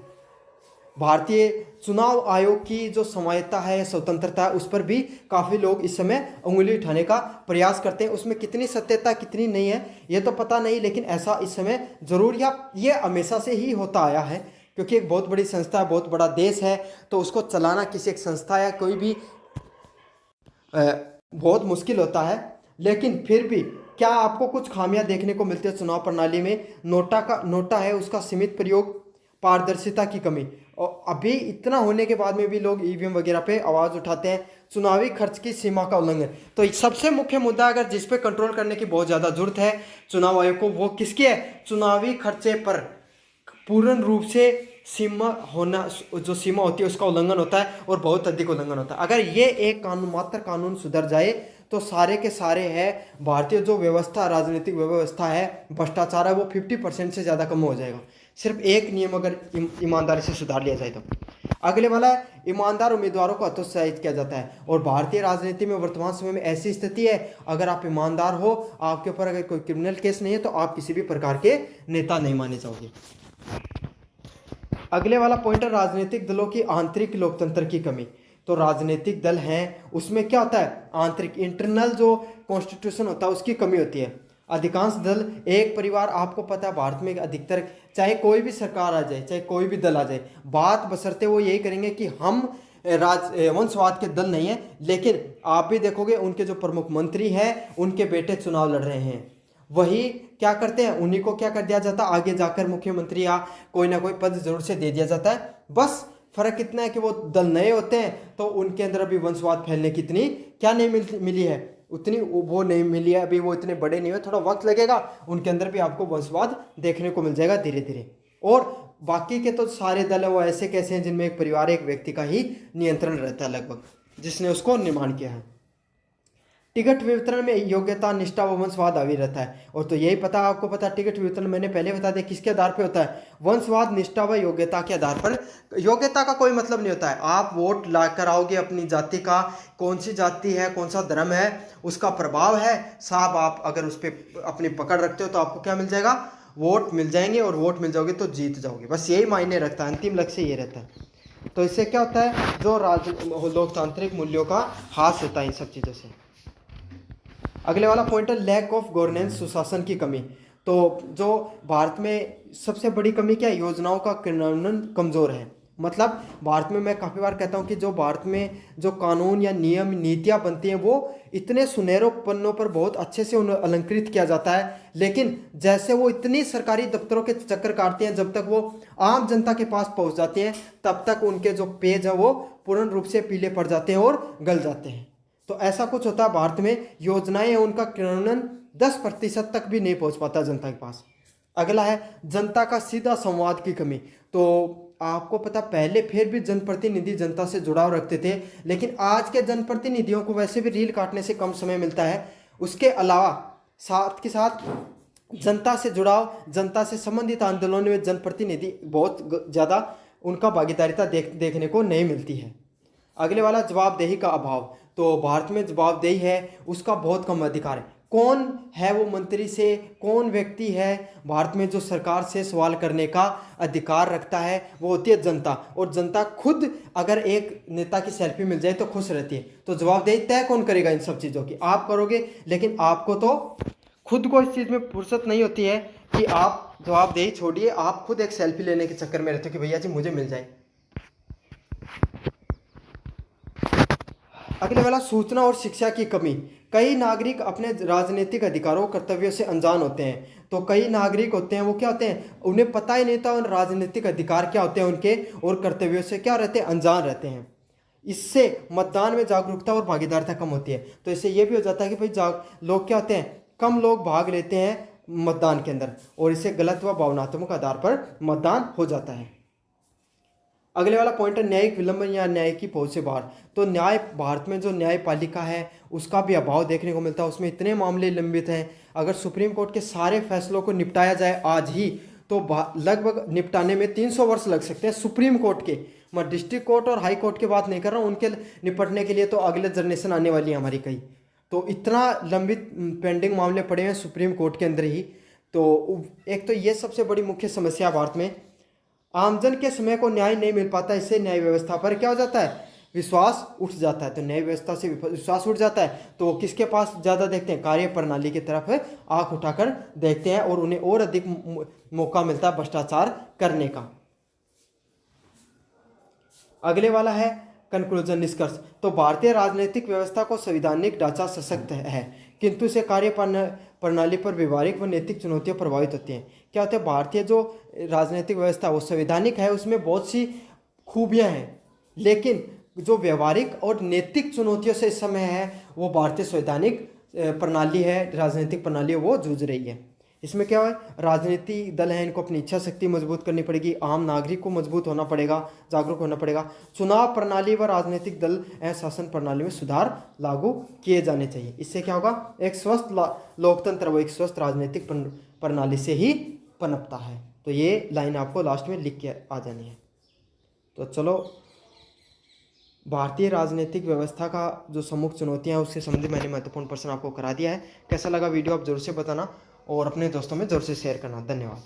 भारतीय चुनाव आयोग की जो स्वायत्ता है, स्वतंत्रता है, उस पर भी काफ़ी लोग इस समय उंगली उठाने का प्रयास करते हैं। उसमें कितनी सत्यता कितनी नहीं है ये तो पता नहीं, लेकिन ऐसा इस समय जरूर, या ये हमेशा से ही होता आया है, क्योंकि एक बहुत बड़ी संस्था है, बहुत बड़ा देश है, तो उसको चलाना किसी एक संस्था या कोई भी बहुत मुश्किल होता है। लेकिन फिर भी क्या आपको कुछ खामियां देखने को मिलती है चुनाव प्रणाली में। नोटा है उसका सीमित प्रयोग, पारदर्शिता की कमी, और अभी इतना होने के बाद में भी लोग ईवीएम वगैरह पे आवाज़ उठाते हैं। चुनावी खर्च की सीमा का उल्लंघन, तो सबसे मुख्य मुद्दा अगर जिस पे कंट्रोल करने की बहुत ज़्यादा जरूरत है चुनाव आयोग को, वो किसकी है, चुनावी खर्चे पर पूर्ण रूप से सीमा होना, जो सीमा होती है उसका उल्लंघन होता है और बहुत अधिक उल्लंघन होता है। अगर ये एक कानून सुधर जाए तो सारे के सारे है भारतीय जो व्यवस्था, राजनीतिक व्यवस्था है, भ्रष्टाचार है, वो 50% से ज़्यादा कम हो जाएगा। सिर्फ एक नियम अगर ईमानदारी से सुधार लिया जाए तो। अगले वाला है ईमानदार उम्मीदवारों को हतोत्साहित किया जाता है। और भारतीय राजनीति में वर्तमान समय में ऐसी स्थिति है, अगर आप ईमानदार हो, आपके ऊपर अगर कोई क्रिमिनल केस नहीं है, तो आप किसी भी प्रकार के नेता नहीं माने जाओगे। अगले वाला पॉइंट है राजनीतिक दलों की आंतरिक लोकतंत्र की कमी। तो राजनीतिक दल हैं उसमें क्या होता है, आंतरिक इंटरनल जो कॉन्स्टिट्यूशन होता है उसकी कमी होती है। अधिकांश दल एक परिवार, आपको पता है भारत में अधिकतर, चाहे कोई भी सरकार आ जाए, चाहे कोई भी दल आ जाए, बात बशर्ते वो यही करेंगे कि हम वंशवाद के दल नहीं है। लेकिन आप भी देखोगे उनके जो प्रमुख मंत्री हैं उनके बेटे चुनाव लड़ रहे हैं, वही क्या करते हैं, उन्हीं को क्या कर दिया जाता है, आगे जाकर मुख्यमंत्री या कोई ना कोई पद जरूर से दे दिया जाता है। बस फर्क इतना है कि वो दल नए होते हैं तो उनके अंदर अभी वंशवाद फैलने की इतनी क्या नहीं मिली है, उतनी वो नहीं मिली है, अभी वो इतने बड़े नहीं हुए, थोड़ा वक्त लगेगा, उनके अंदर भी आपको वंशवाद देखने को मिल जाएगा धीरे धीरे। और बाकी के तो सारे दल है वो ऐसे कैसे हैं जिनमें एक परिवार, एक व्यक्ति का ही नियंत्रण रहता है लगभग, जिसने उसको निर्माण किया है। टिकट वितरण में योग्यता, निष्ठा व वंशवाद हावी रहता है। और तो यही पता, आपको पता, टिकट वितरण मैंने पहले बता दिया किसके आधार पे होता है, वंशवाद, निष्ठा व योग्यता के आधार पर। योग्यता का कोई मतलब नहीं होता है, आप वोट ला कर आओगे अपनी जाति का, कौन सी जाति है, कौन सा धर्म है, उसका प्रभाव है साहब, आप अगर उस पर अपनी पकड़ रखते हो तो आपको क्या मिल जाएगा, वोट मिल जाएंगे, और वोट मिल जाओगे तो जीत जाओगे। बस यही मायने रखता है, अंतिम लक्ष्य ये रहता है। तो इससे क्या होता है, जो लोकतांत्रिक मूल्यों का हास होता है इन सब चीज़ों से। अगले वाला पॉइंट है लैक ऑफ गवर्नेंस, सुशासन की कमी। तो जो भारत में सबसे बड़ी कमी क्या है, योजनाओं का क्रियान्वयन कमजोर है। मतलब भारत में मैं काफ़ी बार कहता हूँ कि जो भारत में जो कानून या नियम नीतियाँ बनती हैं वो इतने सुनहरे पन्नों पर बहुत अच्छे से उन्हें अलंकृत किया जाता है, लेकिन जैसे वो इतनी सरकारी दफ्तरों के चक्कर काटते हैं, जब तक वो आम जनता के पास पहुँच जाते हैं तब तक उनके जो पेज है वो पूर्ण रूप से पीले पड़ जाते हैं और गल जाते हैं। तो ऐसा कुछ होता है भारत में, योजनाएं हैं उनका क्रियान्वयन 10% तक भी नहीं पहुँच पाता जनता के पास। अगला है जनता का सीधा संवाद की कमी। तो आपको पता पहले फिर भी जनप्रतिनिधि जनता से जुड़ाव रखते थे, लेकिन आज के जनप्रतिनिधियों को वैसे भी रील काटने से कम समय मिलता है। उसके अलावा साथ के साथ जनता से जुड़ाव, जनता से संबंधित आंदोलनों में जनप्रतिनिधि बहुत ज़्यादा उनका भागीदारिता देखने को नहीं मिलती है। अगले वाला जवाबदेही का अभाव। तो भारत में जवाबदेही है उसका बहुत कम अधिकार है। कौन है वो मंत्री से, कौन व्यक्ति है भारत में जो सरकार से सवाल करने का अधिकार रखता है, वो होती है जनता। और जनता खुद अगर एक नेता की सेल्फी मिल जाए तो खुश रहती है। तो जवाबदेही तय कौन करेगा इन सब चीज़ों की? आप करोगे, लेकिन आपको तो खुद को इस चीज़ में फुर्सत नहीं होती है कि आप जवाबदेही छोड़िए, आप खुद एक सेल्फी लेने के चक्कर में रहते हो कि भैया जी मुझे मिल जाए। अगले वाला सूचना और शिक्षा की कमी। कई नागरिक अपने राजनीतिक अधिकारों कर्तव्यों से अनजान होते हैं। तो कई नागरिक होते हैं वो क्या होते हैं, उन्हें पता ही नहीं था उन राजनीतिक अधिकार क्या होते हैं उनके, और कर्तव्यों से क्या रहते हैं, अनजान रहते हैं। इससे मतदान में जागरूकता और भागीदारिता कम होती है। तो इससे ये भी हो जाता है कि भाई लोग क्या होते हैं, कम लोग भाग लेते हैं मतदान के अंदर, और इससे गलत व भावनात्मक आधार पर मतदान हो जाता है। अगले वाला पॉइंट है न्यायिक विलंबन या न्याय की पहुंच से बाहर। तो न्याय, भारत में जो न्यायपालिका है उसका भी अभाव देखने को मिलता है। उसमें इतने मामले लंबित हैं, अगर सुप्रीम कोर्ट के सारे फैसलों को निपटाया जाए आज ही तो लगभग निपटाने में 300 वर्ष लग सकते हैं सुप्रीम कोर्ट के। मैं डिस्ट्रिक्ट कोर्ट और हाई कोर्ट की बात नहीं कर रहा हूँ, उनके निपटने के लिए तो अगले जनरेशन आने वाली है हमारी कई। तो इतना लंबित पेंडिंग मामले पड़े हैं सुप्रीम कोर्ट के अंदर ही। तो एक तो ये सबसे बड़ी मुख्य समस्या भारत में, आमजन के समय को न्याय नहीं मिल पाता। इससे न्याय व्यवस्था पर क्या हो जाता है, विश्वास उठ जाता है। तो न्याय व्यवस्था से विश्वास उठ जाता है तो वो किसके पास ज़्यादा देखते हैं, कार्य प्रणाली की तरफ आंख उठाकर देखते हैं, और उन्हें और अधिक मौका मिलता है भ्रष्टाचार करने का। अगले वाला है कंक्लूजन, निष्कर्ष। तो भारतीय राजनीतिक व्यवस्था को संवैधानिक ढांचा सशक्त है, किंतु इसे कार्य प्रणाली पर व्यवहारिक व नैतिक चुनौतियां प्रभावित होती हैं। क्या होता है, भारतीय जो राजनीतिक व्यवस्था वो संवैधानिक है, उसमें बहुत सी खूबियां हैं, लेकिन जो व्यवहारिक और नैतिक चुनौतियों से इस समय है वो भारतीय संवैधानिक प्रणाली है, राजनीतिक प्रणाली है, वो जूझ रही है। इसमें क्या है, राजनीतिक दल हैं, इनको अपनी इच्छा शक्ति मजबूत करनी पड़ेगी, आम नागरिक को मजबूत होना पड़ेगा, जागरूक होना पड़ेगा। चुनाव प्रणाली व राजनीतिक दल एवं शासन प्रणाली में सुधार लागू किए जाने चाहिए। इससे क्या होगा, एक स्वस्थ लोकतंत्र व एक स्वस्थ राजनीतिक प्रणाली से ही पनपता है। तो ये लाइन आपको लास्ट में लिख के आ जानी है। तो चलो, भारतीय राजनीतिक व्यवस्था का जो सम्मुख चुनौतियां हैं उससे संबंधित मैंने महत्वपूर्ण प्रश्न आपको करा दिया है। कैसा लगा वीडियो आप जरूर से बताना, और अपने दोस्तों में ज़रूर से शेयर करना। धन्यवाद।